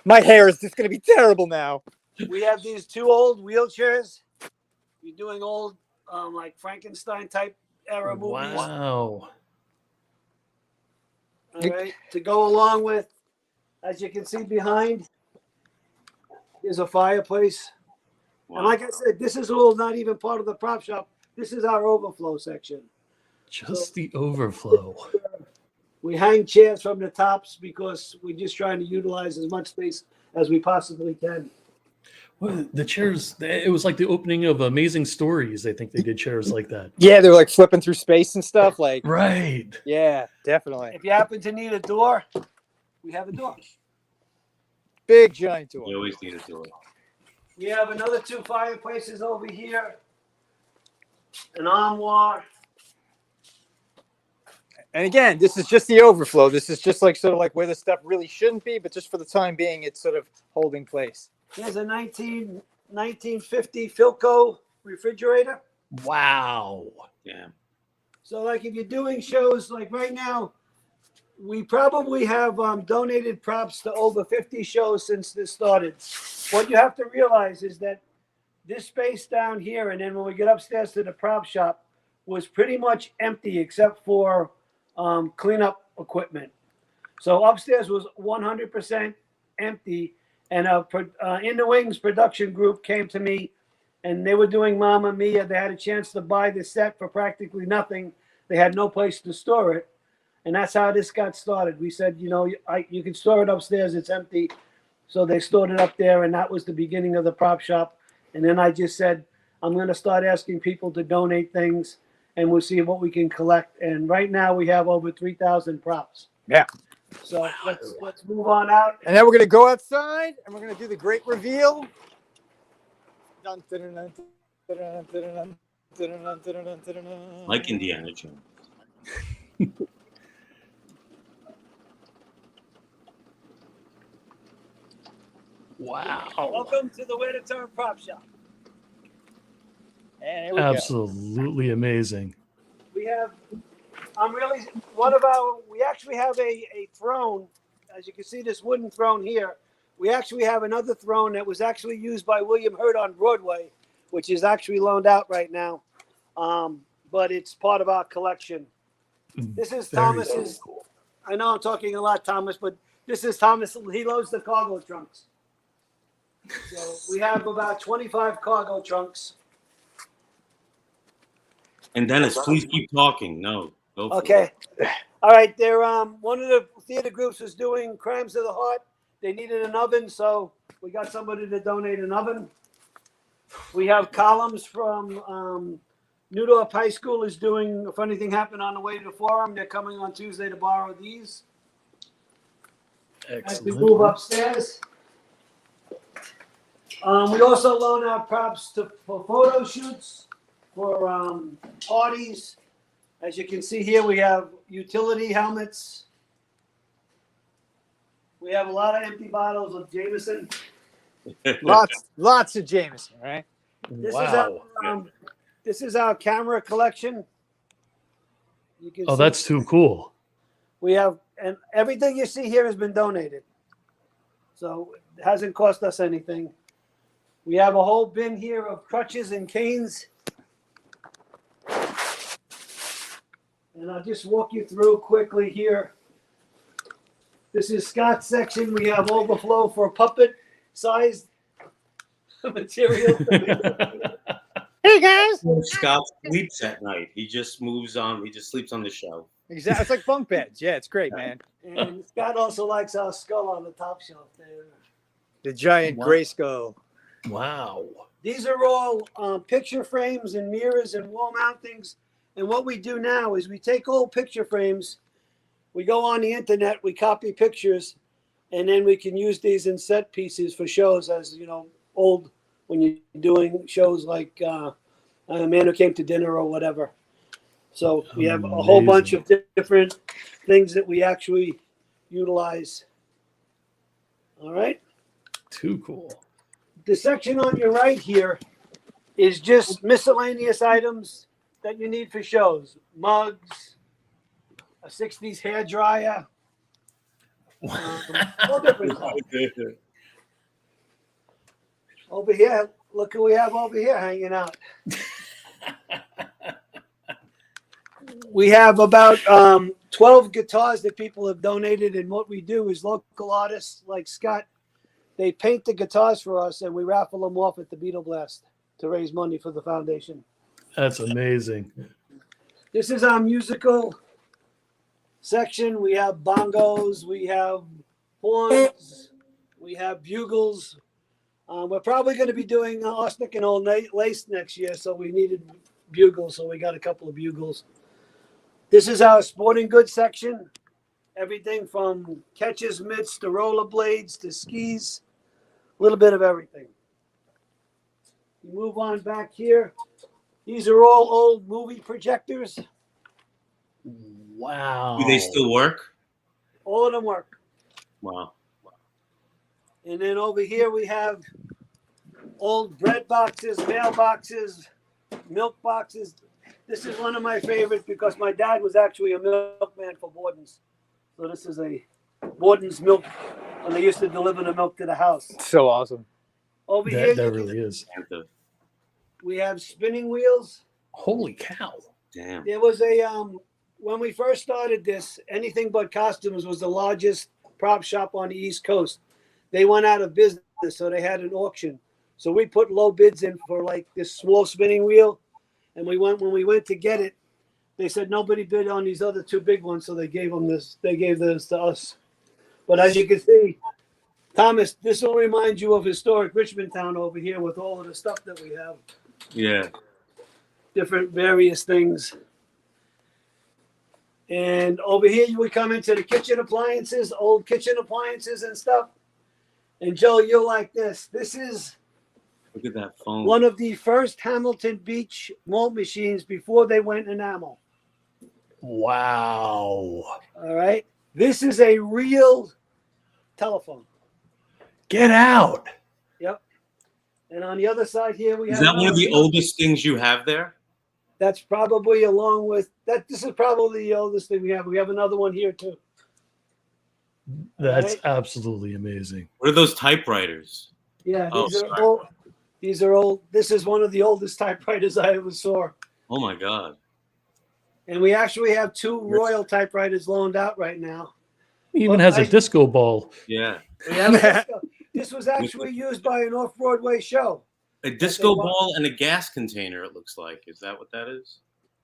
My hair is just going to be terrible now. We have these two old wheelchairs. We're doing old, like Frankenstein type era movies. Wow. All right. To go along with, as you can see behind, is a fireplace. And like I said, this is all not even part of the prop shop. This is our overflow section. Just the overflow. We hang chairs from the tops because we're just trying to utilize as much space as we possibly can. Well, the chairs, it was like the opening of Amazing Stories. I think they did chairs like that. Yeah, they're like flipping through space and stuff. Like, Right. yeah, definitely. If you happen to need a door, we have a door. Big giant You door. always need a door. We have another two fireplaces over here, an armoire. And again, this is just the overflow. This is just like sort of like where the stuff really shouldn't be, but just for the time being, it's sort of holding place. Here's a 1950 Philco refrigerator. Wow. Yeah. So like if you're doing shows like right now, we probably have donated props to over 50 shows since this started. What you have to realize is that this space down here, and then when we get upstairs to the prop shop, was pretty much empty except for cleanup equipment. So upstairs was 100% empty. And In the Wings production group came to me, and they were doing Mamma Mia. They had a chance to buy the set for practically nothing. They had no place to store it. And that's how this got started. We said, you can store it upstairs. It's empty. So they stored it up there, and that was the beginning of the prop shop. And then I just said, I'm going to start asking people to donate things, and we'll see what we can collect. And right now we have over 3,000 props. Yeah. So let's move on out. And then we're going to go outside and we're going to do the great reveal. Dun, dun, dun, dun, dun, dun, dun, dun, dun, dun, dun, dun, dun. Like Indiana Jones. Wow. Welcome to the Way to Turn Prop Shop. And here we Absolutely amazing. We have, we actually have a throne. As you can see, this wooden throne here. We actually have another throne that was actually used by William Hurt on Broadway, which is actually loaned out right now. But it's part of our collection. This is Very Thomas's. cool. I know I'm talking a lot, Thomas, but this is Thomas. He loads the cargo trunks. So we have about 25 cargo trunks. And Dennis, please keep talking. No, go for it. Okay. All right. They're one of the theater groups is doing Crimes of the Heart. They needed an oven, so we got somebody to donate an oven. We have columns from Newdorf High School is doing If Anything Happened on the Way to the Forum. They're coming on Tuesday to borrow these. As we move Excellent. upstairs. We also loan out props for photo shoots, for parties. As you can see here, we have utility helmets. We have a lot of empty bottles of Jameson. go. Lots of Jameson, right? Wow. This is our camera collection. You can Oh, see that's too cool. we have, and everything you see here has been donated. So it hasn't cost us anything. We have a whole bin here of crutches and canes. And I'll just walk you through quickly here. This is Scott's section. We have overflow for puppet sized material. Hey guys. Scott sleeps at night. He just moves on. He just sleeps on the shelf. Exactly. It's like bunk beds. Yeah, it's great, man. And Scott also likes our skull on the top shelf there. The giant Wow. gray skull. Wow. These are all picture frames and mirrors and wall mountings. And what we do now is we take old picture frames, we go on the internet, we copy pictures, and then we can use these in set pieces for shows as, old, when you're doing shows like A Man Who Came to Dinner or whatever. So we have a whole bunch of different things that we actually utilize. All right. Too cool. The section on your right here is just miscellaneous items that you need for shows. Mugs, a 60s hair dryer, all different stuff. Over here, look who we have over here hanging out. We have about 12 guitars that people have donated, and what we do is local artists like Scott, they paint the guitars for us, and we raffle them off at the Beetle Blast to raise money for the foundation. That's amazing. This is our musical section. We have bongos, we have horns, we have bugles. We're probably going to be doing arsenic and old lace next year, so we needed bugles, so we got a couple of bugles. This is our sporting goods section. Everything from catches, mitts, to rollerblades, to skis, a little bit of everything. We move on back here. These are all old movie projectors. Wow. Do they still work? All of them work. Wow. And then over here we have old bread boxes, mailboxes, milk boxes. This is one of my favorites because my dad was actually a milkman for Borden's. So this is a Borden's milk, and they used to deliver the milk to the house. So awesome. Over here, That really is. we have spinning wheels. Holy cow. Damn. There was when we first started this, Anything But Costumes was the largest prop shop on the East Coast. They went out of business, so they had an auction. So we put low bids in for like this small spinning wheel. And when we went to get it, they said nobody bid on these other two big ones, so they gave this to us. But as you can see, Thomas, this will remind you of historic Richmond Town over here with all of the stuff that we have. Yeah. Different various things. And over here we come into the kitchen appliances, old kitchen appliances and stuff. And Joe, you'll like this. This is Look at that phone. one of the first Hamilton Beach malt machines before they went enamel. Wow. All right. This is a real telephone. Get out. Yep. And on the other side here, we Is have that one of the another- oldest things you have there? That's probably along with that. This is probably the oldest thing we have. We have another one here too. That's Right. absolutely amazing. What are those typewriters? Yeah, Oh, these are sorry. old. These are old. This is one of the oldest typewriters I ever saw. Oh my God. And we actually have two Royal typewriters loaned out right now. He even Well, has a disco ball. Yeah. We have a disco. This was actually used by an off-Broadway show. A disco want- ball and a gas container, it looks like. Is that what that is?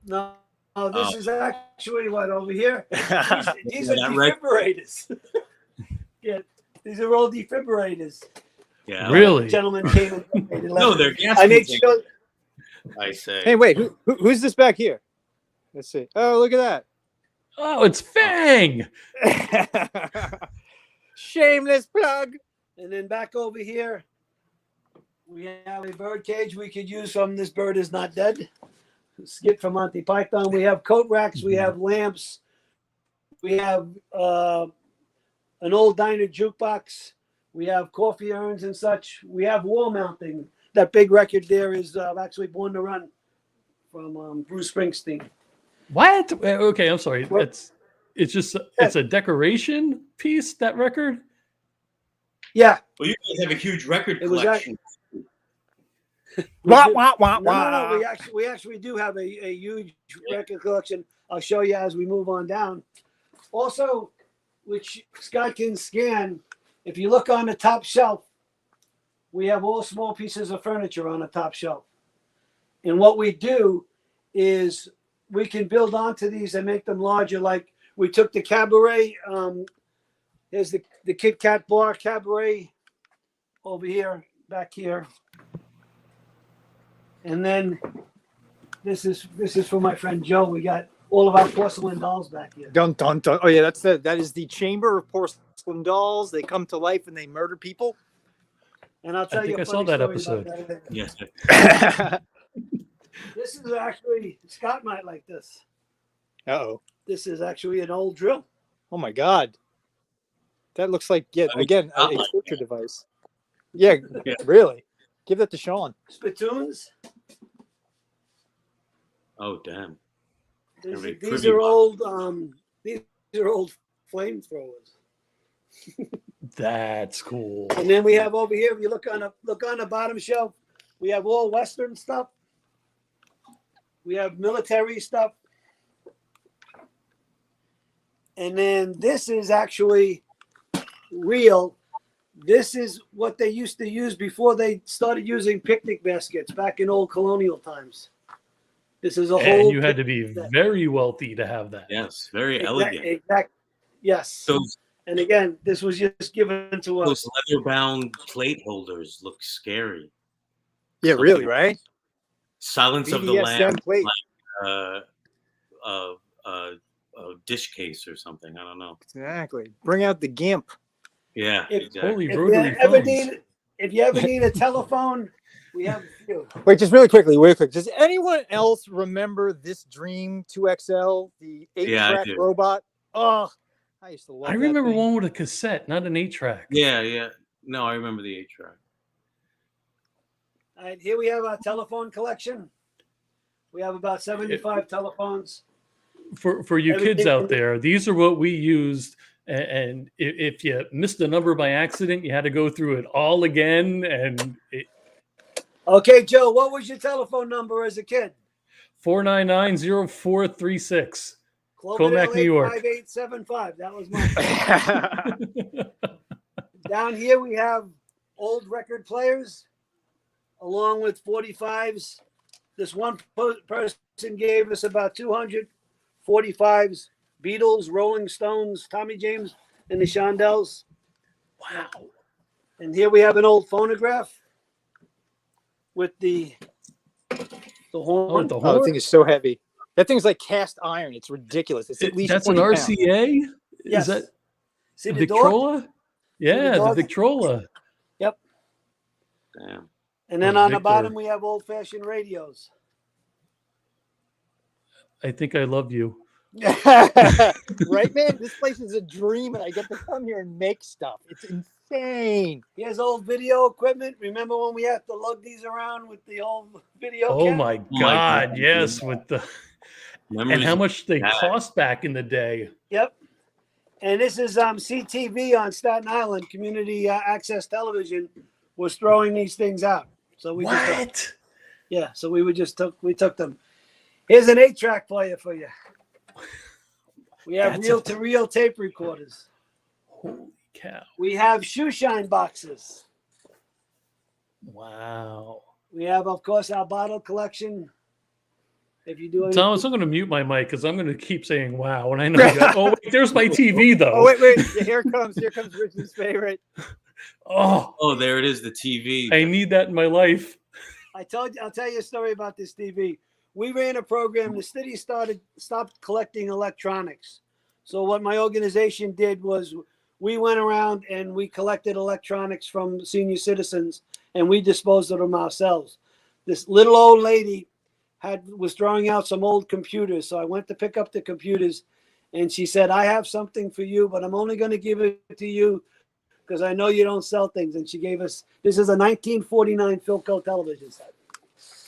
No, this Oh. is actually what over here. These Yeah, are that right- defibrillators. Yeah, these are all defibrillators. Yeah. Really? Gentlemen came and they left. No, they're gas I made containers, sure. I say. Hey, wait, who's this back here? Let's see. Oh, look at Oh, it's Fang. that. Shameless plug. And then back over here, we have a bird cage we could use from This Bird Is Not Dead. Skip from Monty Python. We have coat racks. We have lamps. We have an old diner jukebox. We have coffee urns and such. We have wall mounting. That big record there is actually Born to Run from Bruce Springsteen. What? Okay, I'm sorry. What? It's just it's a decoration piece, that record? Yeah. Well, you guys have a huge record It was collection. Wah, wah, wah, No, wah. we actually do have a huge record collection. I'll show you as we move on down. Also, which Scott can scan, if you look on the top shelf, we have all small pieces of furniture on the top shelf. And what we do is we can build onto these and make them larger. Like we took the cabaret, there's the Kit Kat bar cabaret over here, back here. And then this is for my friend Joe. We got all of our porcelain dolls back here. Dun dun dun. Oh yeah, that is the Chamber of Porcelain Dolls. They come to life and they murder people. And I'll tell I you think a I saw funny that story episode. about that. Yes. This is actually, Scott might like this. Uh-oh. This is actually an old drill. Oh my God. That looks like I again a like torture device. Yeah, Yeah. really. Give that to Shaun. Spittoons. Oh, damn. These, Every these privy are box. old. These are old flamethrowers. That's cool. And then we have over here. If you look on the bottom shelf, we have all Western stuff. We have military stuff. And then this is actually real. This is what they used to use before they started using picnic baskets back in old colonial times. This is a whole. And you had to be picnic- very wealthy to have that. Yes. Very elegant. Exact. Yes. Those And again, this was just given to us. those leather-bound plate holders look scary. Yeah, Something really, like right? Silence of the BDSM Lamb, plate. uh, dish case or something. I don't know. Exactly. Bring out the gimp. Yeah, If- exactly. Holy If you rotary ever phones. need a telephone, we have a few. Wait, just really quickly, Does anyone else remember this Dream 2XL, the 8-track Yeah, I do. robot? Oh, I used to love I that remember thing. one with a cassette, not an 8-track. Yeah. No, I remember the 8-track. All right, here we have our telephone collection. We have about 75 telephones. For you kids Everything- out there, these are what we used. And if you missed a number by accident, you had to go through it all again. And Okay, Joe, what was your telephone number as a kid? 499-0436. Cloverdale New York. 5875. That was mine. Down here we have old record players along with 45s. This one person gave us about 200 45s, Beatles, Rolling Stones, Tommy James, and the Shondells. Wow. And here we have an old phonograph with the horn. The Oh, horn? the thing is so heavy. That thing's like cast iron. It's ridiculous. It's at least That's an 20 pounds. RCA? Yes. Is that See the Victrola? door? Yeah, the dog? Victrola. Damn. And then Oh, on the Victor. bottom we have old-fashioned radios. I think I love you. Right, man? This place is a dream, and I get to come here and make stuff. It's insane. Here's old video equipment. Remember when we had to lug these around with the old video? Oh cam? my my God! God, Yes, yeah. with the and Memories how of much they that. cost back in the day. Yep. And this is CTV on Staten Island, Community Access Television, was throwing these things out. So we just so we took them. Here's an 8-track player for you. We have That's reel-to-reel tape recorders. Holy cow! We have shoe shine boxes. Wow. We have, of course, our bottle collection. If you do any, Thomas, I'm going to mute my mic because I'm going to keep saying "wow," and I know. Oh, wait, there's my TV though. Oh wait. Yeah, here comes Richard's favorite. Oh, there it is, the TV. I need that in my life. I'll tell you a story about this TV. We ran a program. The city stopped collecting electronics. So what my organization did was we went around and we collected electronics from senior citizens and we disposed of them ourselves. This little old lady was throwing out some old computers. So I went to pick up the computers and she said, I have something for you, but I'm only going to give it to you because I know you don't sell things. And she gave us, this is a 1949 Philco television set.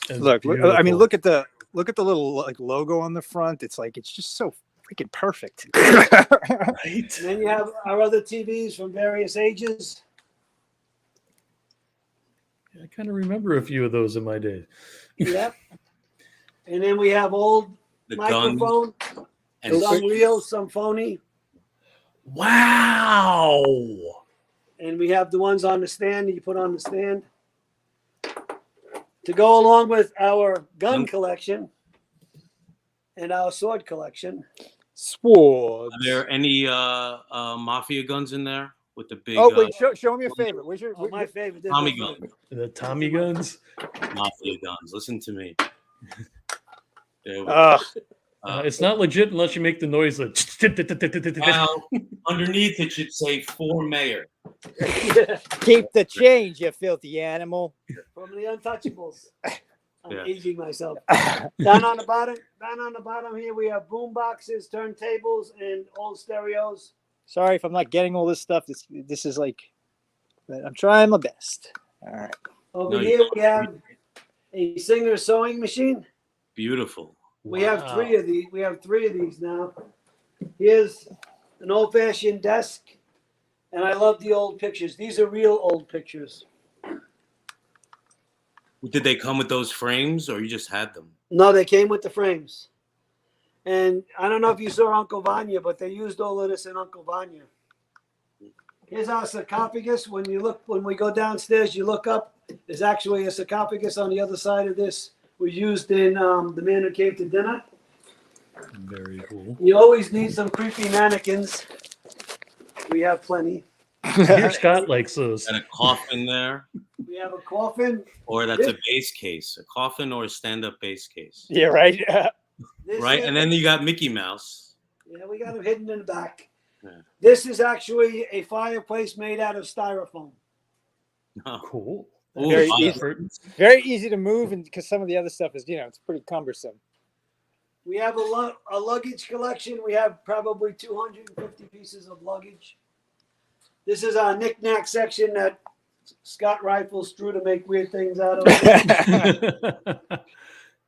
That's Look, I mean, beautiful. look at the little like logo on the front. It's just so freaking perfect. Right? And then you have our other TVs from various ages. I kind of remember a few of those in my day. Yep. And then we have old The gun. microphone, And some real, some phony. Wow. And we have the ones on the stand that you put on the stand. To go along with our gun collection and our sword collection. Swords. Are there any mafia guns in there with the big Oh wait, show me your favorite. Where's your? Oh, my favorite. Tommy gun? The Tommy guns. Mafia guns. Listen to me. There we go. Ugh. It's not legit unless you make the noise. Like, Well, underneath it should say "For Mayor." Keep the change, you filthy animal. From the Untouchables. I'm Yeah. aging myself. Down on the bottom here, we have boom boxes, turntables, and old stereos. Sorry if I'm not getting all this stuff. This is like, but I'm trying my best. All right. Over No, you here, don't. we have a Singer sewing machine. Beautiful. We have three of these. We have three of these now. Here's an old-fashioned desk, and I love the old pictures. These are real old pictures. Did they come with those frames, or you just had them? No, they came with the frames. And I don't know if you saw Uncle Vanya, but they used all of this in Uncle Vanya. Here's our sarcophagus. When we go downstairs, you look up. There's actually a sarcophagus on the other side of this. Was used in The Man Who Came to Dinner. Very cool. You always need some creepy mannequins. We have plenty. Here, Scott likes those. And a coffin there, We have a coffin. or that's a base case, a coffin or a stand-up base case, Yeah, right. This right? is- And then you got Mickey Mouse. Yeah, we got them hidden in the back. Yeah. This is actually a fireplace made out of styrofoam. Oh, Cool. Ooh, Very wow. easy. Very easy to move, and because some of the other stuff is, it's pretty cumbersome. We have a luggage collection. We have probably 250 pieces of luggage. This is our knick-knack section that Scott rifles through to make weird things out of.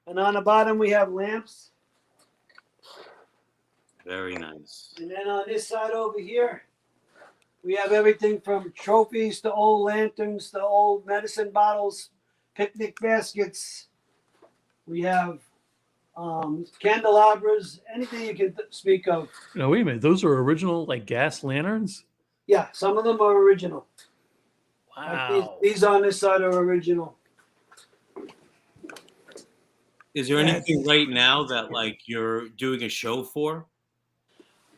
And on the bottom, we have lamps. Very nice. And then on this side over here, we have everything from trophies to old lanterns to old medicine bottles, picnic baskets. We have candelabras, anything you can speak of. No, wait a minute. Those are original, like gas lanterns. Yeah, some of them are original. Wow. Like these on this side are original. Is there anything right now that like you're doing a show for?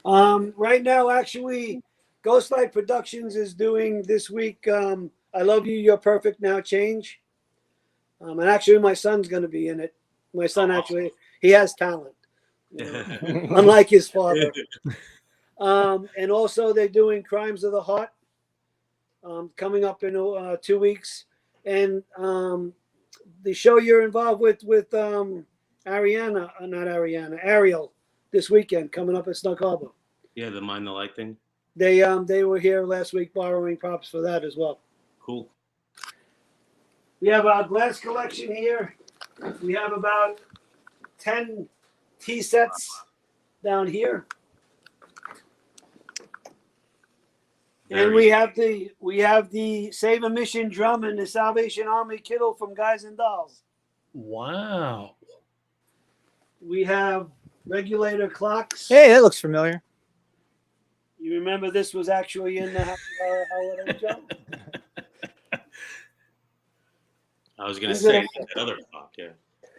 Right now, actually, Ghostlight Productions is doing this week. I Love You, You're Perfect Now, Change. And actually, my son's going to be in it. My son actually, he has talent, unlike his father. And also, they're doing Crimes of the Heart coming up in 2 weeks. And the show you're involved with Ariel, this weekend, coming up at Snug Harbor. Yeah, the Mind the Light thing. They were here last week borrowing props for that as well. Cool. We have our glass collection here. We have about 10 tea sets down here. And we have the Save a Mission drum and the Salvation Army Kittle from Guys and Dolls. Wow. We have regulator clocks. Hey, that looks familiar. You remember this was actually in the Happy Hour holiday show? I was gonna say that other clock, yeah.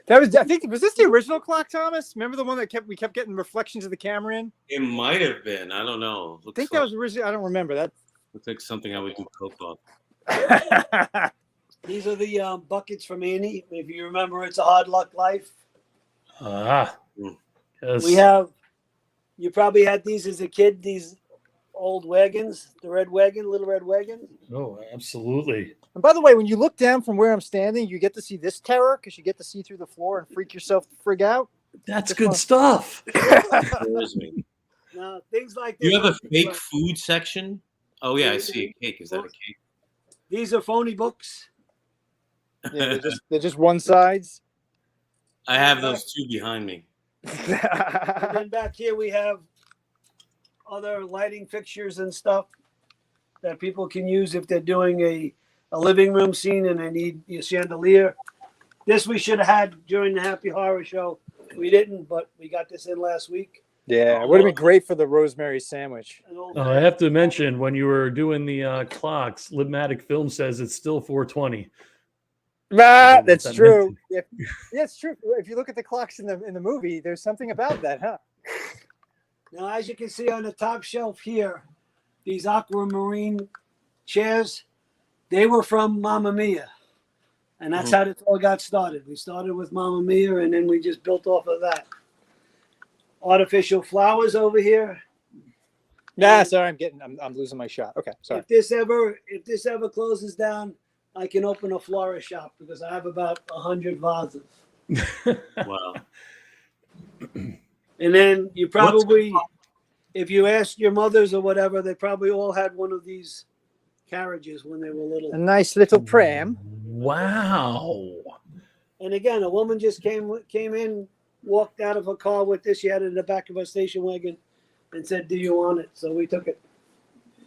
That was, I think, was this the original clock, Thomas? Remember the one that we kept getting reflections of the camera in? It might have been. I don't know. I think that was original. I don't remember that. Looks like something I would do coke off. These are the buckets from Annie. If you remember, It's a Hard Luck Life. Ah. Yes. We have, you probably had these as a kid, these old wagons, the red wagon, little red wagon. Oh, absolutely. And by the way, when you look down from where I'm standing, you get to see this terror because you get to see through the floor and freak yourself the frig out. That's good stuff. Scares me. No, things like this. You have a fake food section? Oh yeah, I see a cake. Is that a cake? These are phony books. Yeah, they're just one sides. I have those two behind me. And then back here we have other lighting fixtures and stuff that people can use if they're doing a living room scene and they need a chandelier. This we should have had during the Happy Horror Show. We didn't, but we got this in last week. Yeah, it would have been great for the rosemary sandwich. I have to mention, when you were doing the clocks, Libmatic Film says it's still 4:20. Ah, that's true. Yeah, it's true. If you look at the clocks in the movie, there's something about that, huh? Now, as you can see on the top shelf here, these aquamarine chairs, they were from Mamma Mia. And that's how this all got started. We started with Mamma Mia, and then we just built off of that. Artificial flowers over here. Nah, sorry, I'm losing my shot. Okay, sorry. If this ever closes down, I can open a florist shop because I have about 100 vases. Wow. And then you probably, if you ask your mothers or whatever, they probably all had one of these carriages when they were little. A nice little pram. Wow. And again, a woman just came in, walked out of her car with this. She had it in the back of her station wagon and said, "Do you want it?" So we took it.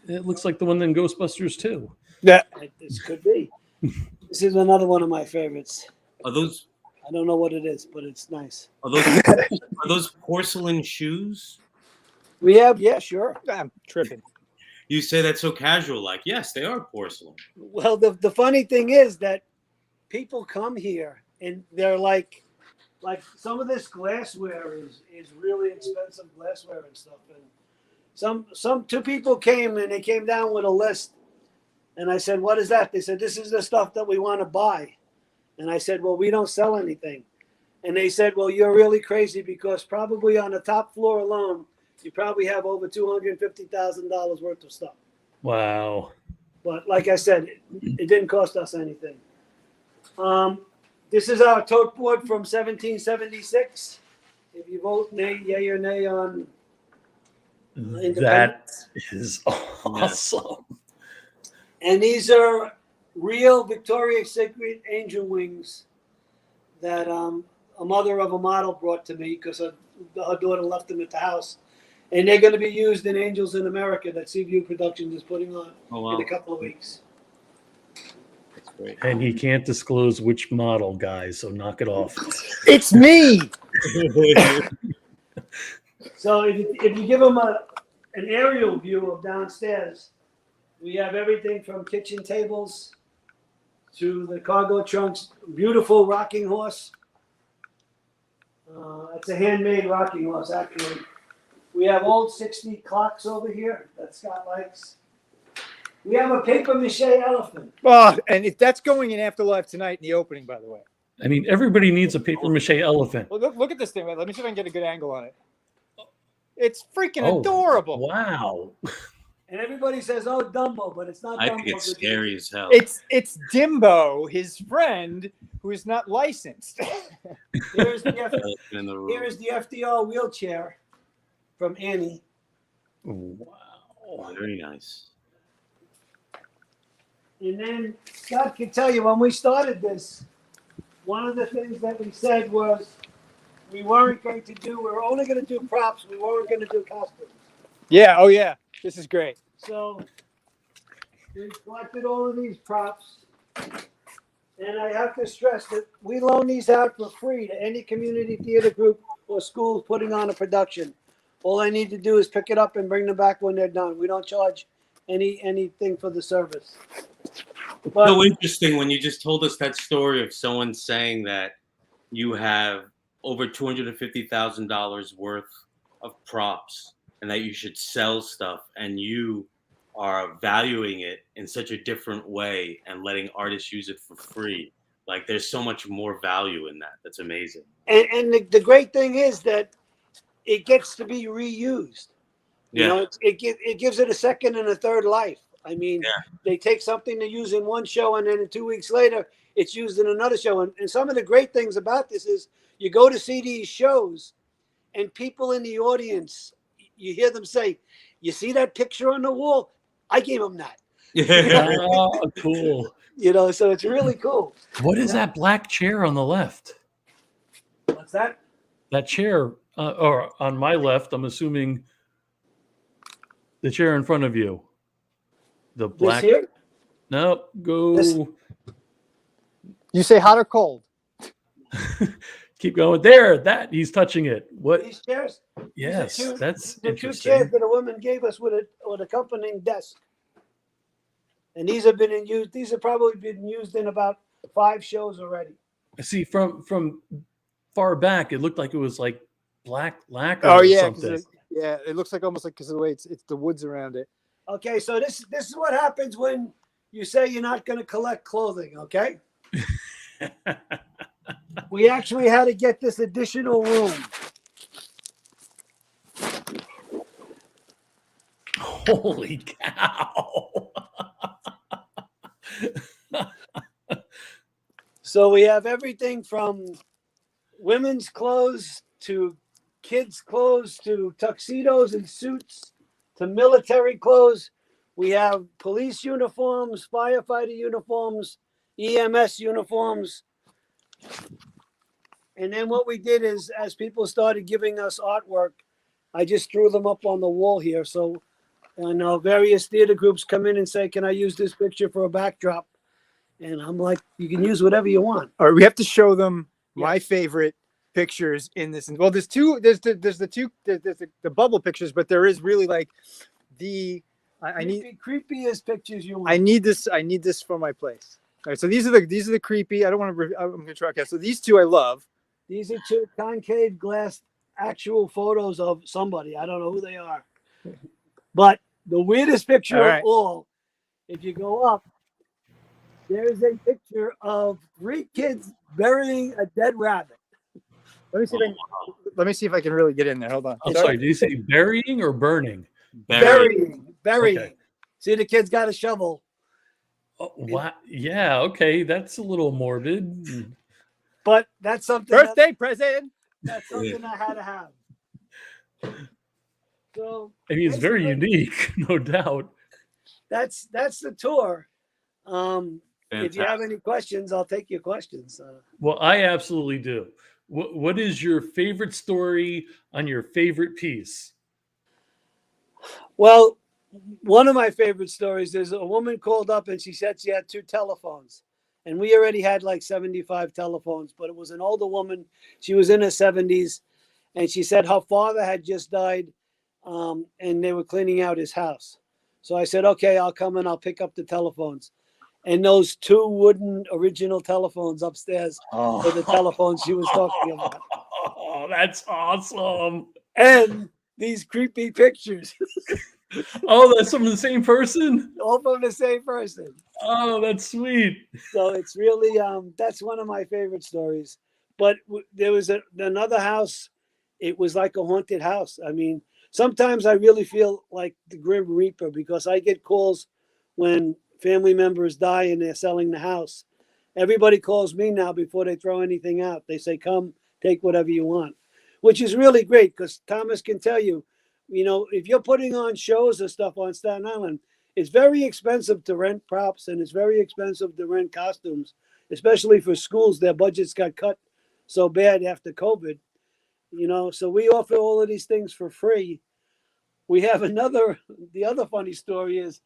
It looks like the one in Ghostbusters too. Yeah. This could be. This is another one of my favorites. Are those I don't know what it is, but it's nice. are those porcelain shoes? We have, yeah, sure. I'm tripping. You say that so casual, like yes, they are porcelain. Well, the funny thing is that people come here and they're like some of this glassware is really expensive glassware and stuff. And some two people came and they came down with a list, and I said, "What is that?" They said, "This is the stuff that we want to buy." And I said, "Well, we don't sell anything." And they said, "Well, you're really crazy because probably on the top floor alone, you probably have over $250,000 worth of stuff." Wow. But like I said, it didn't cost us anything. This is our tote board from 1776. If you vote yay or nay on That independence. is awesome. And these are real Victoria's Secret angel wings that a mother of a model brought to me because her daughter left them at the house. And they're going to be used in Angels in America that Seaview Productions is putting on in a couple of weeks. That's great. And he can't disclose which model, guys, so knock it off. It's me. So if you give them an aerial view of downstairs, we have everything from kitchen tables to the cargo trunks. Beautiful rocking horse. It's a handmade rocking horse, actually. We have old 60 clocks over here that Scott likes. We have a paper mache elephant. Oh, and that's going in AfterLive tonight in the opening, by the way. I mean, everybody needs a paper mache elephant. Well, look at this thing. Let me see if I can get a good angle on it. It's freaking adorable. Wow. And everybody says, "Oh, Dumbo," but it's not I Dumbo. think it's scary as hell. It's Dimbo, his friend, who is not licensed. Here's the in the room. Here is the FDR wheelchair from Annie. Wow. Very nice. And then Scott can tell you, when we started this, one of the things that we said was we were only going to do props. We weren't going to do costumes. Yeah. Oh yeah. This is great. So we collected all of these props. And I have to stress that we loan these out for free to any community theater group or schools putting on a production. All I need to do is pick it up and bring them back when they're done. We don't charge anything for the service. But So interesting when you just told us that story of someone saying that you have over $250,000 worth of props and that you should sell stuff, and you are valuing it in such a different way and letting artists use it for free. Like there's so much more value in that. That's amazing. and the great thing is that it gets to be reused. You Yeah. know, it gives it a second and a third life. I mean, they take something to use in one show, and then 2 weeks later, it's used in another show. And some of the great things about this is you go to see these shows, and people in the audience, you hear them say, "You see that picture on the wall? I gave them that." Yeah. Oh, cool. You know, so it's really cool. What is that black chair on the left? What's that? That chair, or on my left, I'm assuming the chair in front of you. The This black. here? No, go. This- You say hot or cold? Keep going. There, that he's touching it. What? These chairs? Yes, These are that's the 2 interesting. chairs that a woman gave us with accompanying desk. And these have been in use. These have probably been used in about 5 shows already. See, from far back, it looked like it was like black lacquer Oh or yeah. 'Cause something. yeah. It looks like almost like because of the way it's the woods around it. Okay, so this is what happens when you say you're not going to collect clothing. Okay, we actually had to get this additional room. Holy cow! So we have everything from women's clothes to kids' clothes to tuxedos and suits to military clothes. We have police uniforms, firefighter uniforms, EMS uniforms. And then what we did is, as people started giving us artwork, I just threw them up on the wall here. So I know various theater groups come in and say, "Can I use this picture for a backdrop?" And I'm like, "You can use whatever you want." All right, we have to show them my Yeah. favorite pictures in this. Well, there's the bubble pictures, but there is really like I need creepiest pictures you want. I need this for my place. All right, so these are the creepy. I don't want to. I'm gonna try. Okay, so these two I love. These are 2 concave glass actual photos of somebody. I don't know who they are. But the weirdest picture All right. of all, if you go up, there's a picture of 3 kids burying a dead rabbit. Let me see if I can really get in there. Hold on. I'm sorry. Did you say burying or burning? Burying. Okay. See, the kid's got a shovel. Oh, what? Yeah. Okay, that's a little morbid. But that's something Birthday present. that's something I had to have. So I mean, it's very basically, unique, no doubt. That's the tour. If you have any questions, I'll take your questions. Well, I absolutely do. What is your favorite story on your favorite piece? Well, one of my favorite stories is a woman called up and she said she had 2 telephones. And we already had like 75 telephones, but it was an older woman. She was in her 70s. And she said her father had just died and they were cleaning out his house. So I said, okay, I'll come and I'll pick up the telephones. And those 2 wooden original telephones upstairs were the telephones she was talking about. Oh, that's awesome. And these creepy pictures, Oh, that's from the same person? all from the same person. Oh, that's sweet. So it's really, that's one of my favorite stories. But there was another house. It was like a haunted house. I mean, sometimes I really feel like the Grim Reaper because I get calls when family members die and they're selling the house. Everybody calls me now before they throw anything out. They say, come, take whatever you want, which is really great because Thomas can tell you, if you're putting on shows or stuff on Staten Island, it's very expensive to rent props and it's very expensive to rent costumes, especially for schools. Their budgets got cut so bad after COVID, so we offer all of these things for free. We have the other funny story is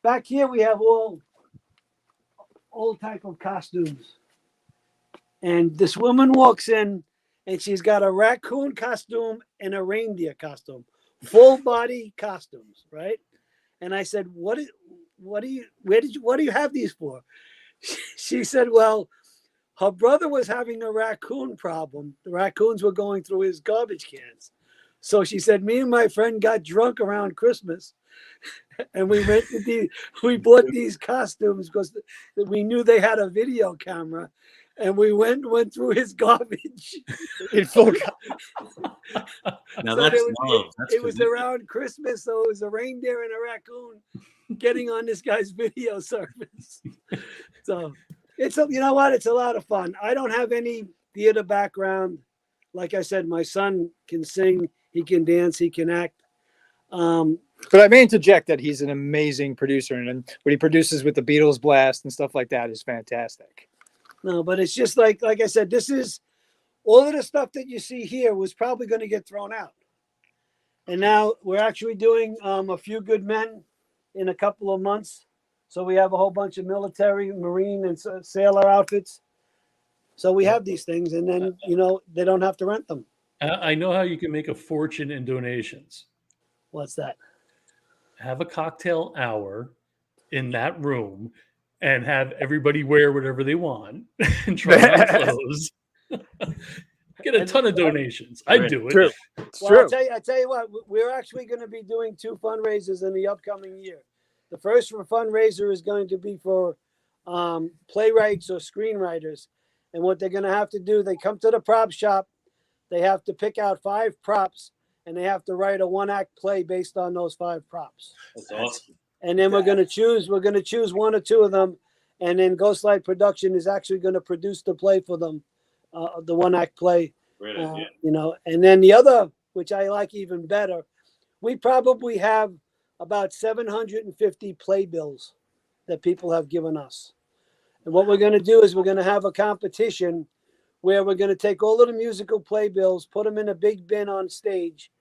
back here we have all type of costumes. And this woman walks in and she's got a raccoon costume and a reindeer costume, full body costumes, right? And I said, what do you have these for? She said, well, her brother was having a raccoon problem. The raccoons were going through his garbage cans. So she said, me and my friend got drunk around Christmas and we bought these costumes because we knew they had a video camera. And we went through his garbage in full. Now So that's love. it was around Christmas, so it was a reindeer and a raccoon getting on this guy's video service. So it's it's a lot of fun. I don't have any theater background. Like I said, my son can sing, he can dance, he can act. But I may interject that he's an amazing producer, and what he produces with the Beatles Blast and stuff like that is fantastic. No, but it's just like I said, this is all of the stuff that you see here was probably going to get thrown out. And now we're actually doing A Few Good Men in a couple of months. So we have a whole bunch of military, Marine, and sailor outfits. So we have these things, and then, they don't have to rent them. I know how you can make a fortune in donations. What's that? Have a cocktail hour in that room and have everybody wear whatever they want and try on clothes. Get a ton of donations. I'd do it. True. It's Well, true. I tell you what, we're actually going to be doing 2 fundraisers in the upcoming year. The first fundraiser is going to be for playwrights or screenwriters. And what they're going to have to do, they come to the prop shop, they have to pick out 5 props, and they have to write a 1-act play based on those 5 props. That's awesome. And then we're going to choose 1 or 2 of them, and then Ghostlight Production is actually going to produce the play for them, the 1-act play. Great idea. And then the other, which I like even better, we probably have about 750 playbills that people have given us. And what we're going to do is we're going to have a competition where we're going to take all of the musical playbills, put them in a big bin on stage.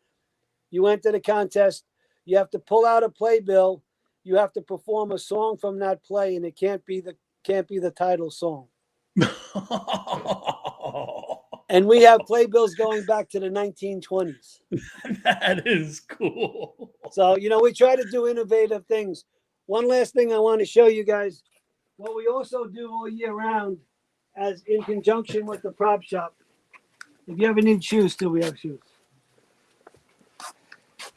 You enter the contest. You have to pull out a playbill. You have to perform a song from that play, and it can't be the title song. And we have playbills going back to the 1920s. That is cool. So, we try to do innovative things. One last thing I want to show you guys. What we also do all year round, as in conjunction with the prop shop. If you ever need shoes, too, we have shoes.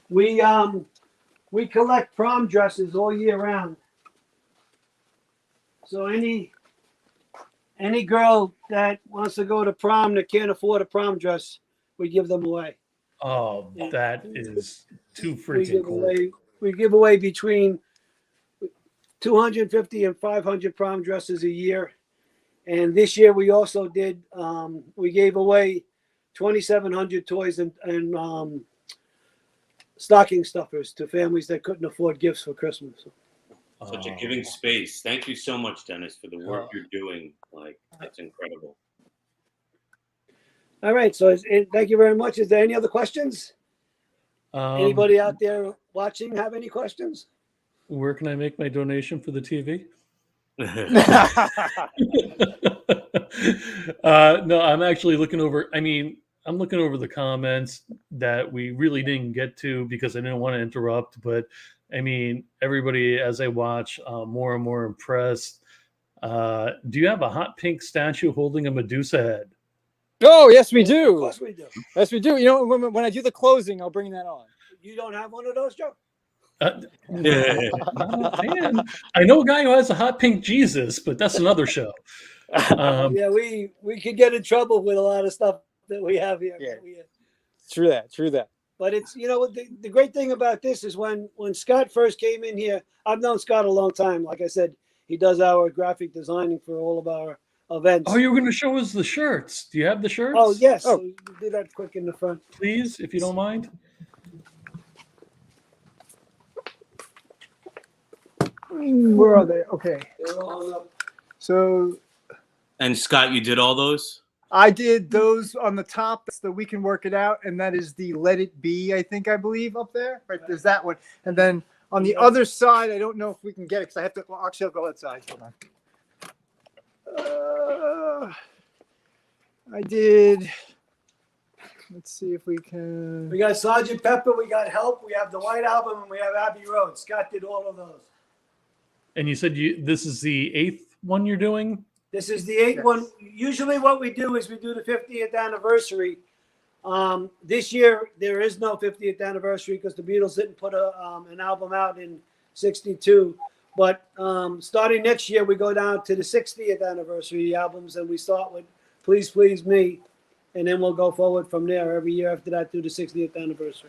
We collect prom dresses all year round. So any girl that wants to go to prom that can't afford a prom dress, we give them away. Oh, that is too freaking cool. We give away between 250 and 500 prom dresses a year. And this year we also did, we gave away 2,700 toys and stocking stuffers to families that couldn't afford gifts for Christmas. Such a giving space. Thank you so much, Dennis, for the work you're doing. That's incredible. All right. So thank you very much. Is there any other questions? Anybody out there watching have any questions? Where can I make my donation for the TV? No, I'm actually looking over. I'm looking over the comments that we really didn't get to because I didn't want to interrupt. But everybody, as I watch, more and more impressed. Do you have a hot pink statue holding a Medusa head? Oh, yes, we do. Of course we do. Yes, we do. When I do the closing, I'll bring that on. You don't have one of those, Joe? Man, I know a guy who has a hot pink Jesus, but that's another show. Yeah, we could get in trouble with a lot of stuff that we have here. Yeah. True that. But it's, the great thing about this is when Scott first came in here, I've known Scott a long time. Like I said, he does our graphic designing for all of our events. Oh, you were going to show us the shirts. Do you have the shirts? Oh, yes. Oh. So do that quick in the front. Please, if you don't mind. Where are they? Okay. They're all hung up. So And Scott, you did all those? I did those on the top. That's the We Can Work It Out. And that is the Let It Be, I believe, up there. Right, there's that one. And then on the other side, I don't know if we can get it because I have to, well, actually, I'll go outside. Hold on. I did, let's see if we can. We got Sergeant Pepper, we got Help, we have the White Album, and we have Abbey Road. Scott did all of those. And you said this is the 8th one you're doing? This is the 8th one. Usually what we do is we do the 50th anniversary. This year, there is no 50th anniversary because the Beatles didn't put an album out in 62. But starting next year, we go down to the 60th anniversary albums, and we start with Please Please Me, and then we'll go forward from there every year after that through the 60th anniversary.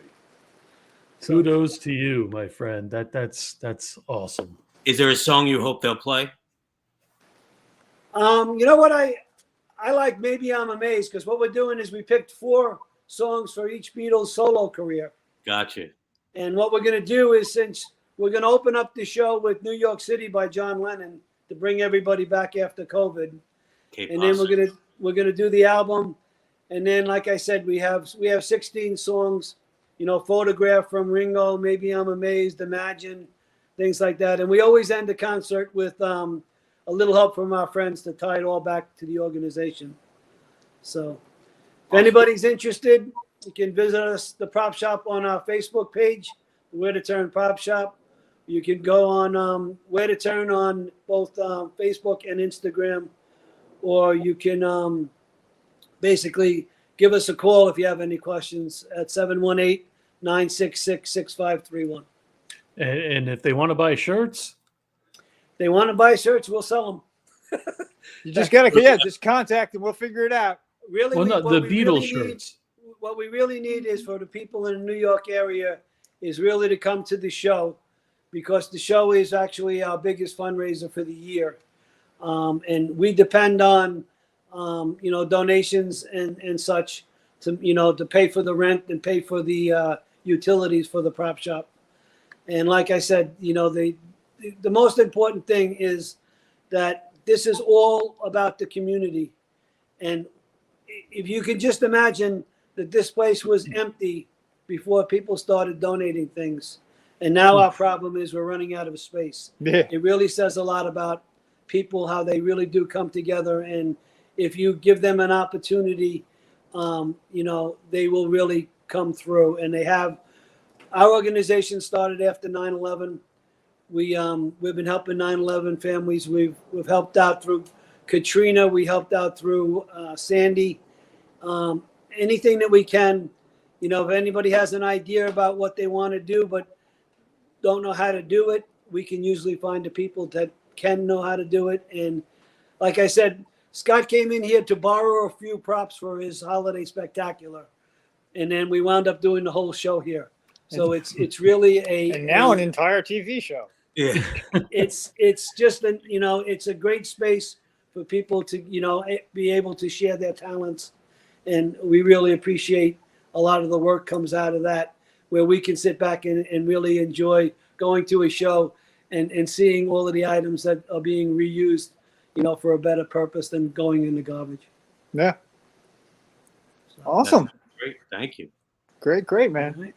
So, Kudos to you, my friend. That's awesome. Is there a song you hope they'll play? you know what I like? Maybe I'm Amazed, because what we're doing is we picked 4 songs for each Beatles solo career. Gotcha. And what we're going to do is, since we're going to open up the show with New York City by John Lennon to bring everybody back after COVID. Okay, And then we're gonna do the album, and then, like I said, we have 16 songs, Photograph from Ringo, Maybe I'm Amazed, Imagine, things like that. And we always end the concert with a little help from our friends to tie it all back to the organization. So if anybody's interested, you can visit us, the Prop Shop, on our Facebook page, Where to Turn Prop Shop. You can go on Where to Turn on both Facebook and Instagram. Or you can basically give us a call if you have any questions at 718-966-6531. And if they want to buy shirts, They want to buy shirts, we'll sell them. You just got to, just contact and we'll figure it out. Really, well, no, what the we Beatles really shirts. what we really need is for the people in the New York area is really to come to the show, because the show is actually our biggest fundraiser for the year. And we depend on, donations and such to pay for the rent and pay for the utilities for the prop shop. And like I said, the most important thing is that this is all about the community. And if you can just imagine that this place was empty before people started donating things. And now our problem is we're running out of space. Yeah. It really says a lot about people, how they really do come together. And if you give them an opportunity, they will really come through. And they have. Our organization started after 9/11. We've been helping 9/11 families. We've helped out through Katrina. We helped out through Sandy. Anything that we can, if anybody has an idea about what they want to do but don't know how to do it, we can usually find the people that can know how to do it. And like I said, Scott came in here to borrow a few props for his holiday spectacular, and then we wound up doing the whole show here. So it's really And now an entire TV show. Yeah. it's just it's a great space for people to be able to share their talents, and we really appreciate a lot of the work comes out of that, where we can sit back and really enjoy going to a show and seeing all of the items that are being reused, for a better purpose than going in the garbage. Yeah. Awesome. Great. Thank you. Great, man.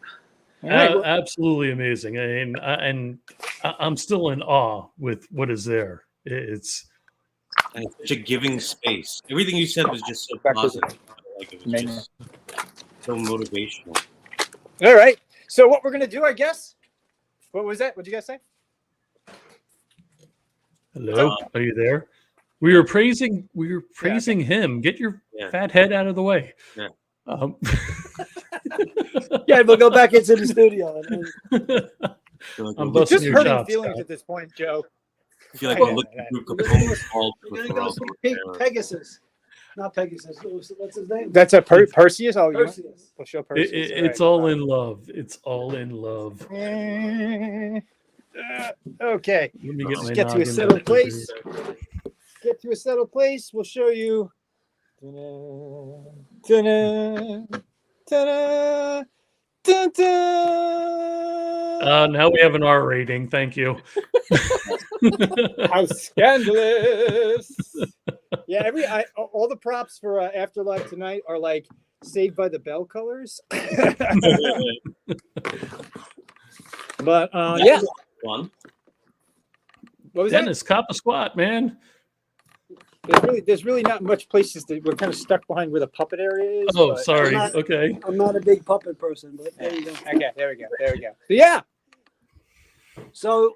All right. Absolutely amazing. And I'm still in awe with what is there. It's such a giving space. Everything you said was just so positive. Like it was just so motivational. All right. So what we're gonna do, I guess. What was that? What did you guys say? hello. Are you there? We were praising him. Get your fat head out of the way. Yeah. Yeah, we'll go back into the studio. I'm It's busting just your hurting chops, feelings Scott. at this point, Joe. I feel like we're looking through Capone's vault We're with gonna go see Pegasus, not Pegasus. What's his name? That's a Perseus. Oh, Perseus. we'll show Perseus. It's all in love. It's all in love. Okay. Let me Let's my get to a noggin settled back place. here. Get to a settled place. We'll show you. Ta-da, ta-da, ta-da. Dun, dun. Now we have an R rating. Thank you. How scandalous! Yeah, all the props for AfterLive tonight are like Saved by the Bell colors. But That yeah, was fun. what was that? Dennis, cop a squat, man. There's really not much places that we're kind of stuck behind where the puppet area is. Oh, but- sorry. I'm not- Okay. I'm not a big puppet person, but there you go. Okay, there we go. So, yeah. So,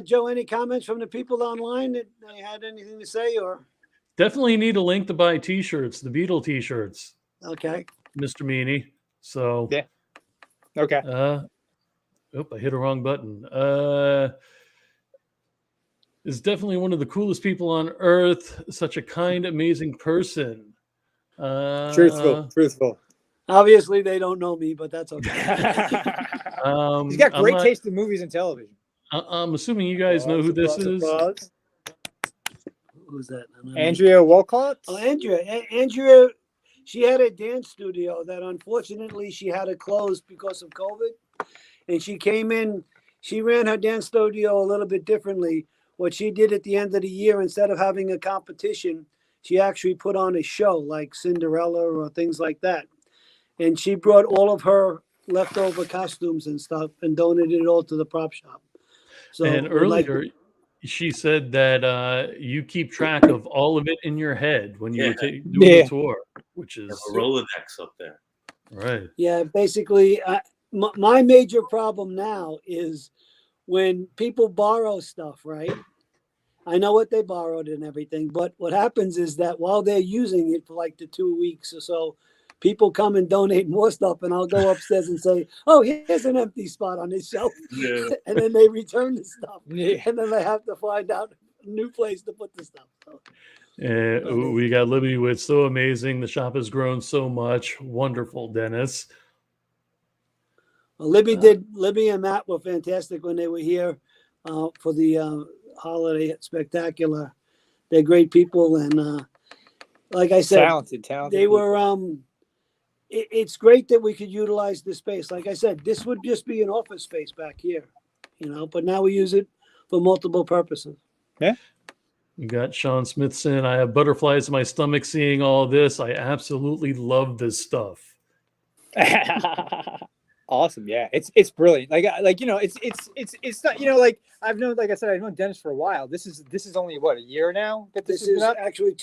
Joe, any comments from the people online that they had anything to say, or Definitely need a link to buy T-shirts, the Beetle T-shirts, okay? Mr. Meany. So, Yeah. Okay. I hit a wrong button. Is definitely one of the coolest people on earth. Such a kind, amazing person. Truthful. Obviously, they don't know me, but that's okay. He's got great I'm not- taste in movies and television. I'm assuming you guys know who this is. Who's that? Andrea Walcott. Oh, Andrea. Andrea, she had a dance studio that unfortunately she had to close because of COVID. And she came in, she ran her dance studio a little bit differently. What she did at the end of the year, instead of having a competition, she actually put on a show like Cinderella or things like that. And she brought all of her leftover costumes and stuff and donated it all to the prop shop. So And earlier, she said that you keep track of all of it in your head when you were doing the tour, which Have is a Rolodex up there. right. yeah, basically, my major problem now is when people borrow stuff, right? I know what they borrowed and everything, but what happens is that while they're using it for like the 2 weeks or so, people come and donate more stuff, and I'll go upstairs and say, "Oh, here's an empty spot on this shelf," Yeah. and then they return the stuff, Yeah. and then they have to find out a new place to put the stuff. So, We got Libby with so amazing. The shop has grown so much. Wonderful, Dennis. well, Libby and Matt were fantastic when they were here for the holiday spectacular. They're great people, and like I said, Talented. they were. It's great that we could utilize this space. Like I said, this would just be an office space back here, but now we use it for multiple purposes. You got Shaun Smithson. I have butterflies in my stomach seeing all this. I absolutely love this stuff. Awesome. Yeah, it's brilliant. It's not like I've known, like I said, I've known Dennis for a while. This is only what, a year now that This has is been up? actually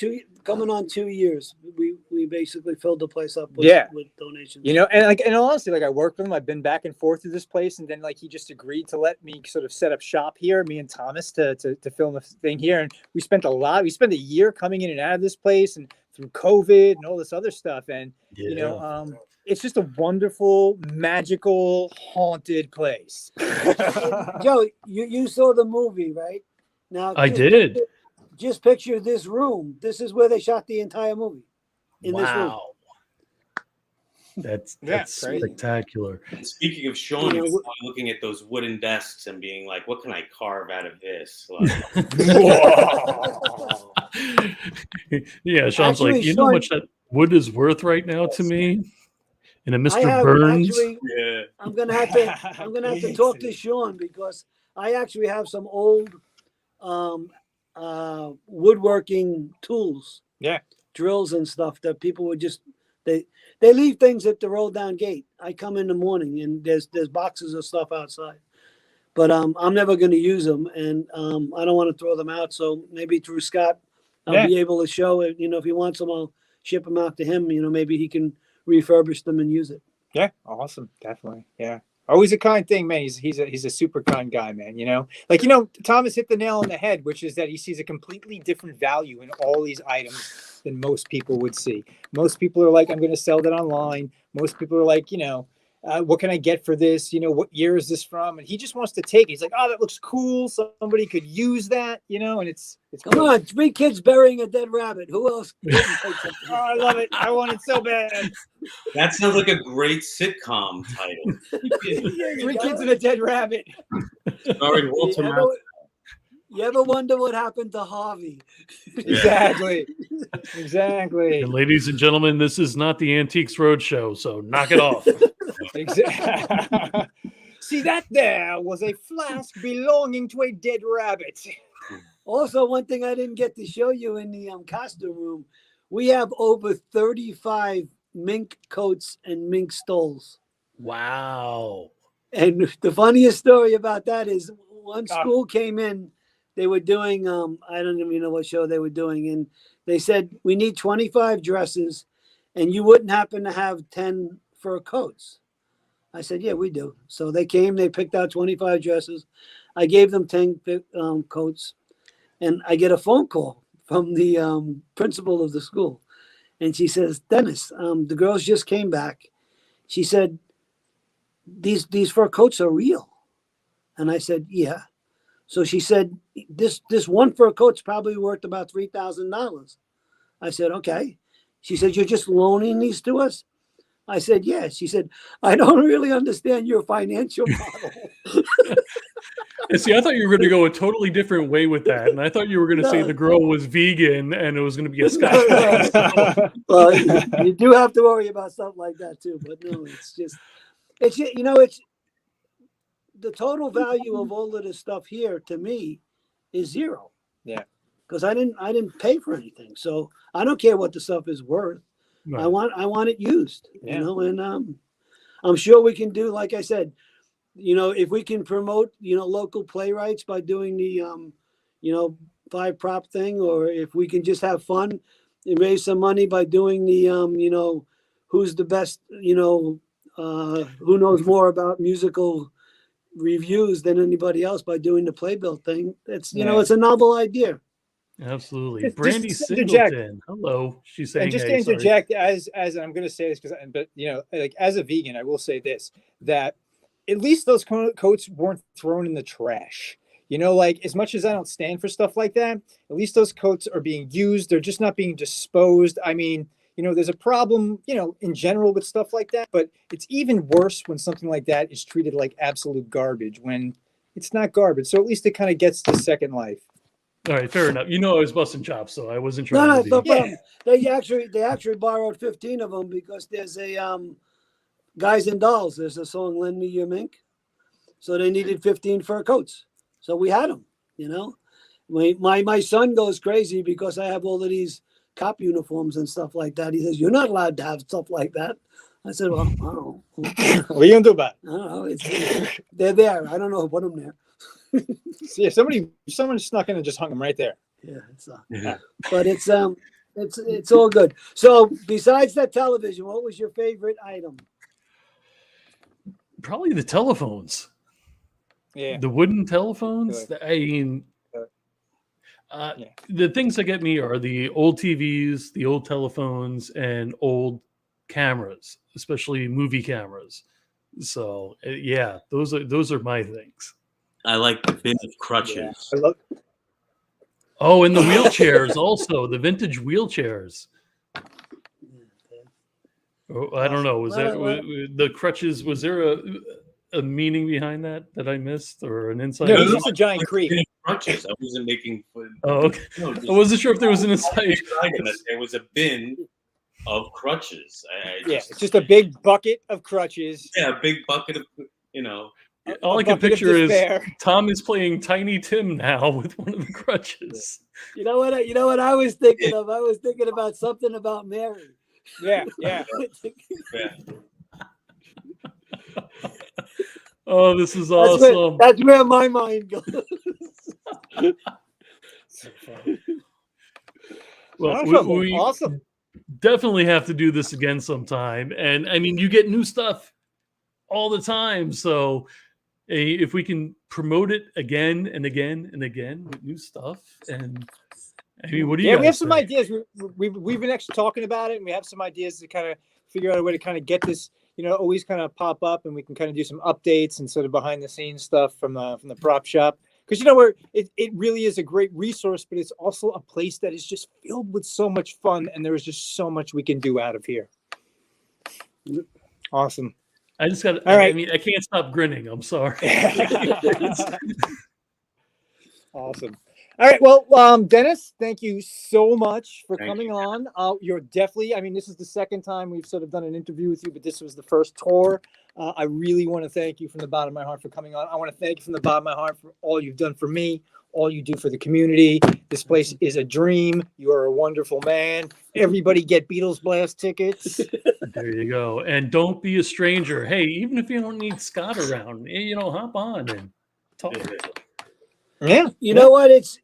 coming on 2 years. We basically filled the place up with, Yeah. with donations. And honestly, like I worked with him. I've been back and forth to this place, and then like he just agreed to let me sort of set up shop here, me and Thomas, to film the thing here. And we spent a year coming in and out of this place, and through COVID and all this other stuff. And it's just a wonderful, magical, haunted place. Joe, you saw the movie, right? Now I did. Just picture this room. This is where they shot the entire movie. In this room. Wow. That's crazy. spectacular. And speaking of Shaun, You know, he was probably looking at those wooden desks and being like, "What can I carve out of this?" Like, Yeah, Sean's Actually, like, you know how Shaun- much that wood is worth right now to me? And a I Mr. have Burns. actually. yeah. I'm gonna have to talk to Shaun because I actually have some old woodworking tools. Yeah. Drills and stuff that people would just they leave things at the roll down gate. I come in the morning and there's boxes of stuff outside. But I'm never going to use them, and I don't want to throw them out. So maybe through Scott, I'll be able to show it. If he wants them, I'll ship them out to him. Maybe he can refurbish them and use it. Yeah, awesome, definitely. Yeah, always a kind thing, man. He's a super kind guy, man. Thomas hit the nail on the head, which is that he sees a completely different value in all these items than most people would see. Most people are like, I'm going to sell that online. Most people are like, what can I get for this? What year is this from? And he just wants to take it. He's like, oh, that looks cool. Somebody could use that, and it's Come cool. on, 3 kids burying a dead rabbit. Who else? Can take something? Oh, I love it. I want it so bad. That sounds like a great sitcom title. 3 kids and a dead rabbit. Starring Walter Yeah, Matthau. You ever wonder what happened to Harvey? Exactly. Exactly. And ladies and gentlemen, this is not the Antiques Roadshow, so knock it off. Exactly. See, that there was a flask belonging to a dead rabbit. Also, one thing I didn't get to show you in the costume room, we have over 35 mink coats and mink stoles. Wow. And the funniest story about that is one school came in, they were doing, I don't even know what show they were doing. And they said, we need 25 dresses and you wouldn't happen to have 10 fur coats. I said, yeah, we do. So they came, they picked out 25 dresses. I gave them 10 coats. And I get a phone call from the principal of the school. And she says, Dennis, the girls just came back. She said, these fur coats are real. And I said, yeah. So she said, this one fur coat's probably worth about $3,000. I said, okay. She said, you're just loaning these to us? I said, yeah. She said, I don't really understand your financial model. And see, I thought you were going to go a totally different way with that. And I thought you were going to say the girl was vegan and it was going to be a Scotch. Well, you do have to worry about stuff like that too. But no, it's it's the total value of all of this stuff here to me is zero. Yeah. Because I didn't pay for anything. So I don't care what the stuff is worth. Right. I want it used, Yeah. and I'm sure we can do, like I said, if we can promote, local playwrights by doing the, 5 prop thing, or if we can just have fun and raise some money by doing the, who's the best, who knows more about musical reviews than anybody else by doing the playbill thing. It's, it's a novel idea. Absolutely. Just Brandy to interject. Singleton. Hello. She's saying, And just hey, to sorry. interject, as I'm going to say this but like as a vegan, I will say this, that at least those coats weren't thrown in the trash. Like as much as I don't stand for stuff like that, at least those coats are being used. They're just not being disposed. I mean, there's a problem, in general with stuff like that, but it's even worse when something like that is treated like absolute garbage when it's not garbage. So at least it kind of gets the second life. All right, fair enough. I was busting chops, so I wasn't No, trying no, to no be. problem. They actually borrowed 15 of them because there's a Guys and Dolls. There's a song "Lend Me Your Mink," so they needed 15 fur coats. So we had them. My son goes crazy because I have all of these cop uniforms and stuff like that. He says, "You're not allowed to have stuff like that." I said, "Well, I don't know. What are you gonna do about it? I don't know. They're there. I don't know who put them there." Yeah, someone snuck in and just hung them right there. Yeah, but it's all good. So besides that television, what was your favorite item? Probably the telephones. Yeah. The wooden telephones. Good. I mean, Yeah. the things that get me are the old TVs, the old telephones, and old cameras, especially movie cameras. So yeah, those are my things. I like the bin of crutches. I love. Oh, and the wheelchairs also, the vintage wheelchairs. Oh, I don't know. Was that the crutches? Was there a meaning behind that I missed, or an insight? No, it's just a giant creep. Crutches. I wasn't making fun. Oh, okay. No, I wasn't sure if there was an insight. There was a bin of crutches. It's just a big bucket of crutches. Yeah, a big bucket of All I A can bucket of picture is despair. Tom is playing Tiny Tim now with one of the crutches. You know what I was thinking of? I was thinking about something about Mary. Yeah. Yeah. Oh, this is awesome. That's where my mind goes. Well, we Awesome. definitely have to do this again sometime. And I mean, you get new stuff all the time. So if we can promote it again and again and again with new stuff, and I mean, what do you guys we have some think? ideas. We've been actually talking about it, and we have some ideas to kind of figure out a way to kind of get this, always kind of pop up, and we can kind of do some updates and sort of behind the scenes stuff from the prop shop. Because where it really is a great resource, but it's also a place that is just filled with so much fun, and there is just so much we can do out of here. Awesome. I just got. All right. I mean, I can't stop grinning. I'm sorry. Awesome. All right. Well, Dennis, thank you so much for Thank coming you. on. You're definitely, I mean, this is the second time we've sort of done an interview with you, but this was the first tour. I really want to thank you from the bottom of my heart for coming on. I want to thank you from the bottom of my heart for all you've done for me, all you do for the community. This place is a dream. You are a wonderful man. Everybody get Beatles Blast tickets. There you go. And don't be a stranger. Hey, even if you don't need Scott around, hop on and talk. Yeah. You know what? It's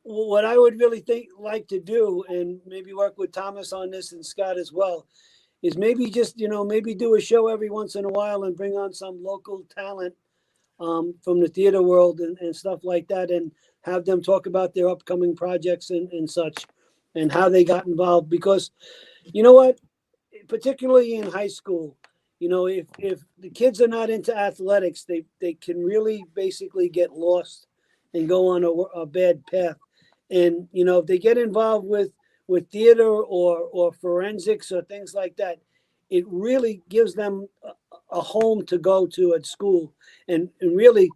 what I would really like to do, and maybe work with Thomas on this and Scott as well, is maybe just maybe do a show every once in a while and bring on some local talent from the theater world and stuff like that, and have them talk about their upcoming projects and such, and how they got involved. Because you know what, particularly in high school, if the kids are not into athletics, they can really basically get lost and go on a bad path. And if they get involved with theater or forensics or things like that, it really gives them a home to go to at school, and really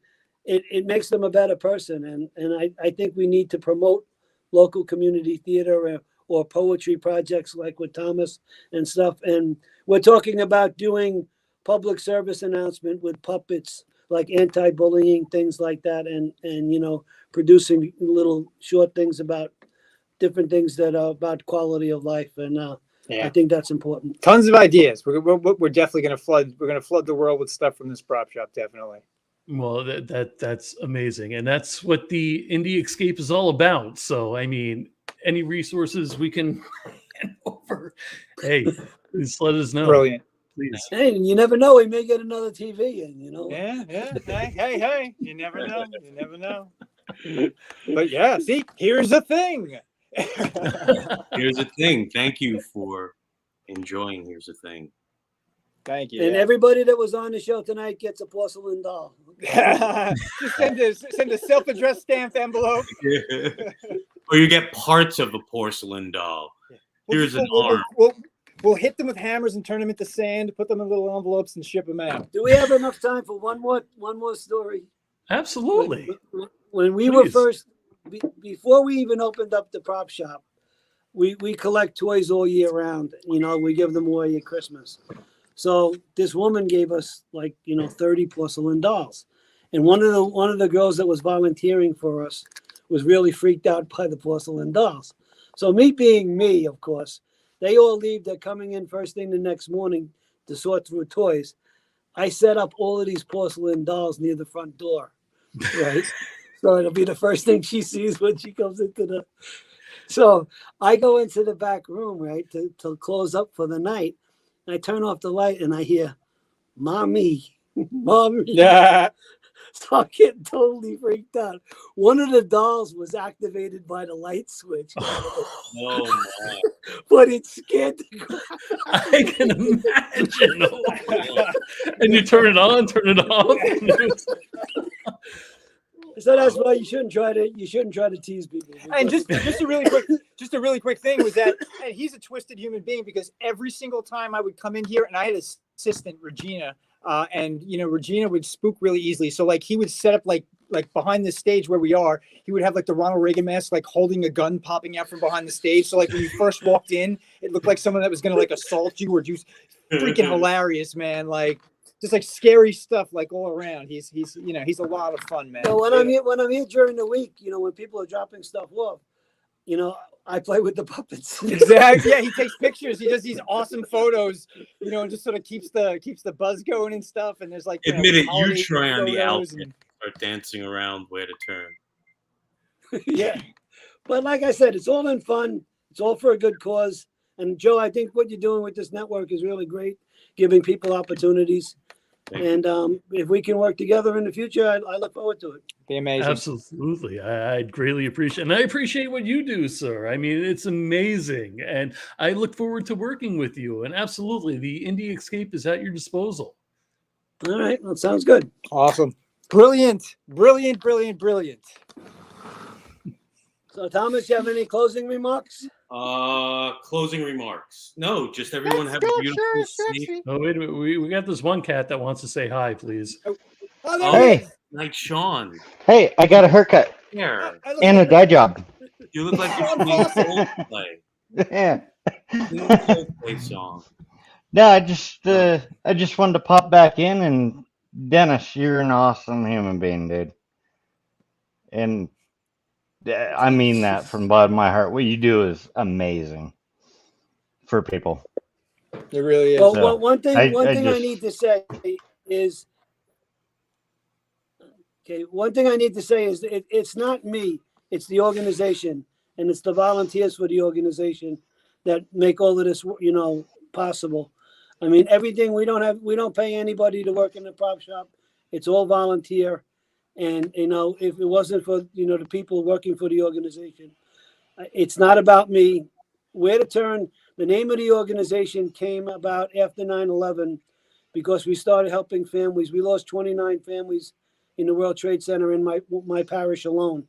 it makes them a better person. And I think we need to promote local community theater or poetry projects like with Thomas and stuff. And we're talking about doing public service announcement with puppets, like anti-bullying, things like that, and producing little short things about different things that are about quality of life. And I think that's important. Tons of ideas. We're definitely going to flood. We're going to flood the world with stuff from this prop shop. Definitely. Well, that's amazing. And that's what the Indie Escape is all about. So, I mean, any resources we can hand over, hey, just let us know. Brilliant. Please. Hey, and you never know, we may get another TV in, Yeah. Hey, you never know. But yeah, see, here's the thing. Here's the thing. Thank you for enjoying Here's the Thing. Thank you. And everybody that was on the show tonight gets a porcelain doll. Just send a self-addressed stamped envelope. Or you get parts of a porcelain doll. Here's an arm. We'll hit them with hammers and turn them into sand, put them in little envelopes and ship them out. Do we have enough time for one more story? Absolutely. When we were first, before we even opened up the prop shop, we collect toys all year round. We give them away at Christmas. So this woman gave us 30 porcelain dolls. And one of the girls that was volunteering for us was really freaked out by the porcelain dolls. So me being me, of course, they all leave. They're coming in first thing the next morning to sort through toys. I set up all of these porcelain dolls near the front door, right? So it'll be the first thing she sees when she comes into the. So I go into the back room, right, to close up for the night. And I turn off the light and I hear, "Mommy, mommy." Yeah. So I'm getting totally freaked out. One of the dolls was activated by the light switch. Oh my. But it scared the crap. I can imagine. And you turn it on, turn it off. So that's why you shouldn't try to tease people. And just a really quick thing was that he's a twisted human being, because every single time I would come in here, and I had an assistant, Regina, and Regina would spook really easily. So he would set up like behind the stage where we are, he would have the Ronald Reagan mask, holding a gun popping out from behind the stage. So when you first walked in, it looked like someone that was gonna assault you or do freaking hilarious, man. Just scary stuff all around. He's a lot of fun, man. So when I'm here during the week, when people are dropping stuff off, I play with the puppets. Exactly. Yeah, he takes pictures. He does these awesome photos, and just sort of keeps the buzz going and stuff. And there's Admit it, you try on the outfit, start dancing around where to turn. Yeah, but like I said, it's all in fun. It's all for a good cause. And Joe, I think what you're doing with this network is really great, giving people opportunities. And if we can work together in the future, I look forward to it. Be amazing. Absolutely. I'd greatly appreciate it. And I appreciate what you do, sir. I mean, it's amazing. And I look forward to working with you. And absolutely, the Indie Escape is at your disposal. All right. Well, sounds good. Awesome. Brilliant. So, Thomas, you have any closing remarks? Closing remarks. No, just everyone have a beautiful, safe. Oh, wait a minute. We got this one cat that wants to say hi, please. Oh, Hey. Night, Shaun. Hey, I got a haircut. hair. I look And a like- dye job. You look like you're Shaun singing Fawcett. Coldplay. Yeah. Singing Coldplay song. No, I just wanted to pop back in, and Dennis, you're an awesome human being, dude. And I mean that from the bottom of my heart. What you do is amazing for people. It really is. Well, So, one thing I I just- need to say is, okay, one thing I need to say is it's not me, it's the organization, and it's the volunteers for the organization that make all of this, possible. I mean, everything, we don't pay anybody to work in the prop shop. It's all volunteer. And, if it wasn't for, the people working for the organization, it's not about me. Where to Turn, the name of the organization came about after 9/11 because we started helping families. We lost 29 families in the World Trade Center in my parish alone.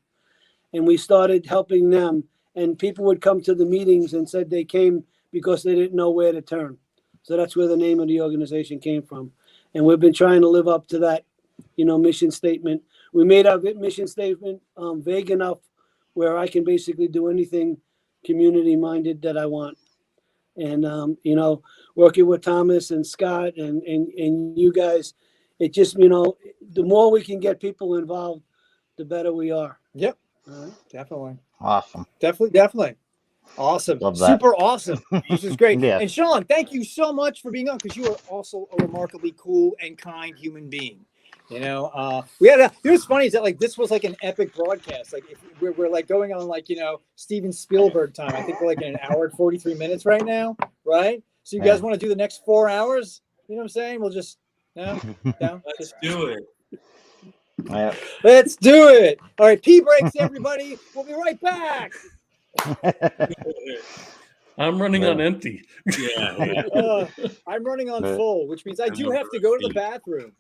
And we started helping them. And people would come to the meetings and said they came because they didn't know where to turn. So that's where the name of the organization came from. And we've been trying to live up to that, mission statement. We made our mission statement vague enough where I can basically do anything community minded that I want. And, working with Thomas and Scott and you guys, it just, the more we can get people involved, the better we are. Yep. All right. Definitely. Awesome. Definitely. Awesome. Love that. Super awesome. This is great. Yeah. And Shaun, thank you so much for being on because you are also a remarkably cool and kind human being. We had what's funny is that like this was like an epic broadcast. Like if we're like going on like, Steven Spielberg time. I think we're like in an hour and 43 minutes right now. Right. So you guys want to do the next 4 hours? You know what I'm saying? We'll just no. Let's do it. Yeah. Let's do it. All right. Pee breaks, everybody. We'll be right back. I'm running on empty. Yeah. I'm running on Right. full, which means I do have to go to the bathroom.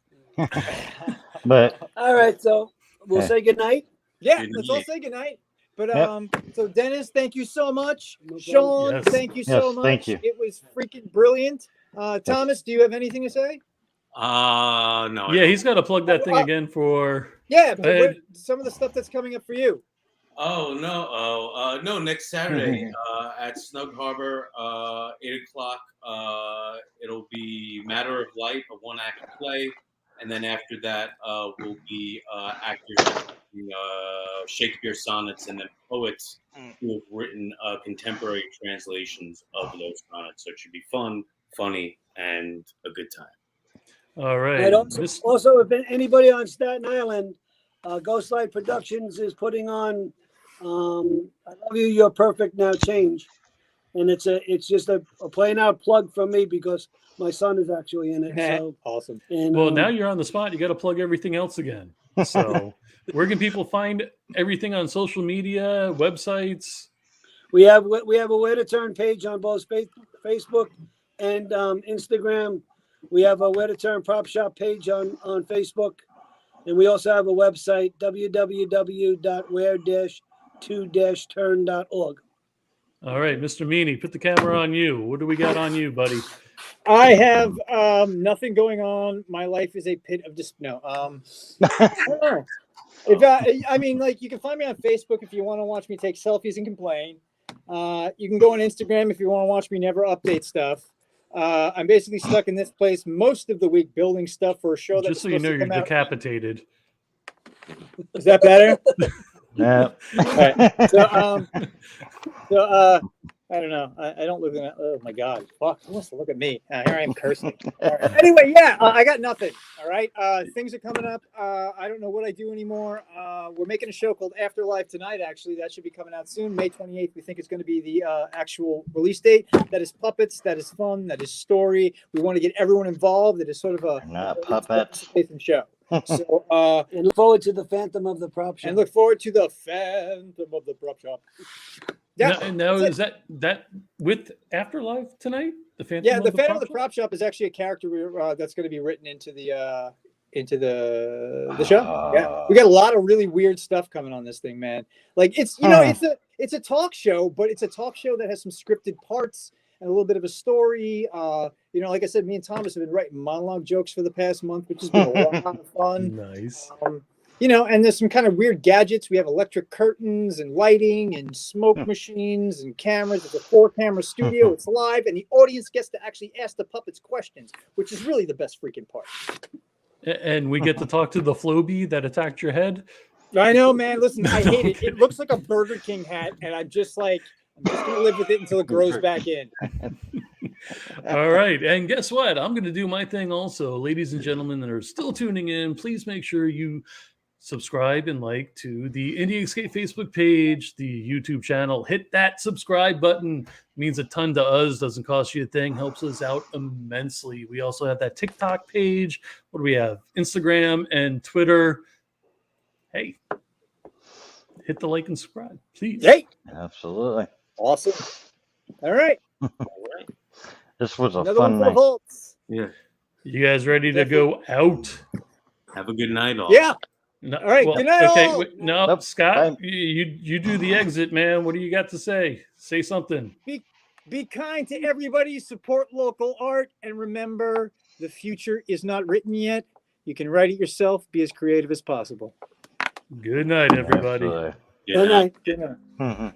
But All right. So we'll Yeah. say goodnight. Yeah, Good let's all night. say goodnight. But Yep. so Dennis, thank you so much. No problem. Shaun, Yes. thank you so Yes, much. thank you. It was freaking brilliant. Thomas, do you have anything to say? No. Yeah, he's got to plug that thing again for. Yeah, Go but ahead. some of the stuff that's coming up for you. Oh no! No! Next Saturday at Snug Harbor, 8:00. It'll be Matter of Life, a one-act play, and then after that, will be actors doing, Shakespeare sonnets, and then poets who have written contemporary translations of those sonnets. So it should be fun, funny, and a good time. All right. And also, if anybody on Staten Island, Ghostlight Productions is putting on I Love You, You're Perfect Now Change. And it's just a plain out plug from me because my son is actually in it. So Awesome. and Well, now you're on the spot. You got to plug everything else again. So, where can people find everything on social media, websites? we have a Where to Turn page on both Facebook and Instagram. We have a Where to Turn Prop Shop page on Facebook. And we also have a website, www.where-to-turn.org. All right, Mr. Meany, put the camera on you. What do we got on you, buddy? I have nothing going on. My life is a pit of just no. I don't know. I mean, like you can find me on Facebook if you want to watch me take selfies and complain. You can go on Instagram if you want to watch me never update stuff. I'm basically stuck in this place most of the week building stuff for a show that's Just so you know, you're decapitated. Is that better? yeah. All right. So I don't know. I don't look at that. Oh my God. Fuck. Who wants to look at me? Here I am cursing. All right. Anyway, yeah, I got nothing. All right. Things are coming up. I don't know what I do anymore. We're making a show called AfterLive tonight, actually. That should be coming out soon. May 28th, we think it's going to be the actual release date. That is puppets. That is fun. That is story. We want to get everyone involved. It is sort of a Not puppets. show. So, And look forward to the Phantom of the Prop Shop. and look forward to the Phantom of the Prop Shop. Yeah, Now that's is that with Afterlife tonight? The Phantom. yeah. of The Phantom of the Shop? Prop Shop is actually a character that's going to be written into the show. Yeah, we got a lot of really weird stuff coming on this thing, man. Like it's it's a talk show, but it's a talk show that has some scripted parts and a little bit of a story. Like I said, me and Thomas have been writing monologue jokes for the past month, which has been a lot of fun. Nice. you know, and there's some kind of weird gadgets. We have electric curtains and lighting and smoke machines and cameras. It's a 4-camera studio. It's live, and the audience gets to actually ask the puppets questions, which is really the best freaking part. And we get to talk to the Floby that attacked your head. I know, man. Listen, I hate it. Okay. It looks like a Burger King hat, and I'm just like, I'm just gonna live with it until it grows back in. All right. And guess what? I'm going to do my thing also. Ladies and gentlemen that are still tuning in, please make sure you subscribe and like to the Indie Escape Facebook page, the YouTube channel. Hit that subscribe button. It means a ton to us. Doesn't cost you a thing. Helps us out immensely. We also have that TikTok page. What do we have? Instagram and Twitter. Hey, hit the like and subscribe, please. Hey, Absolutely. awesome. All right, All right. This was a another fun one for the night. Volts. Yeah. You guys ready to go out? Have a good night, all. Yeah. No, All right, good night, Okay, all. wait, no, Nope, Scott, I'm- you do the exit, man. What do you got to say? Say something. Be kind to everybody. Support local art, and remember, the future is not written yet. You can write it yourself. Be as creative as possible. Good night, everybody. Absolutely. Yeah. Good night. Good night. Mhm.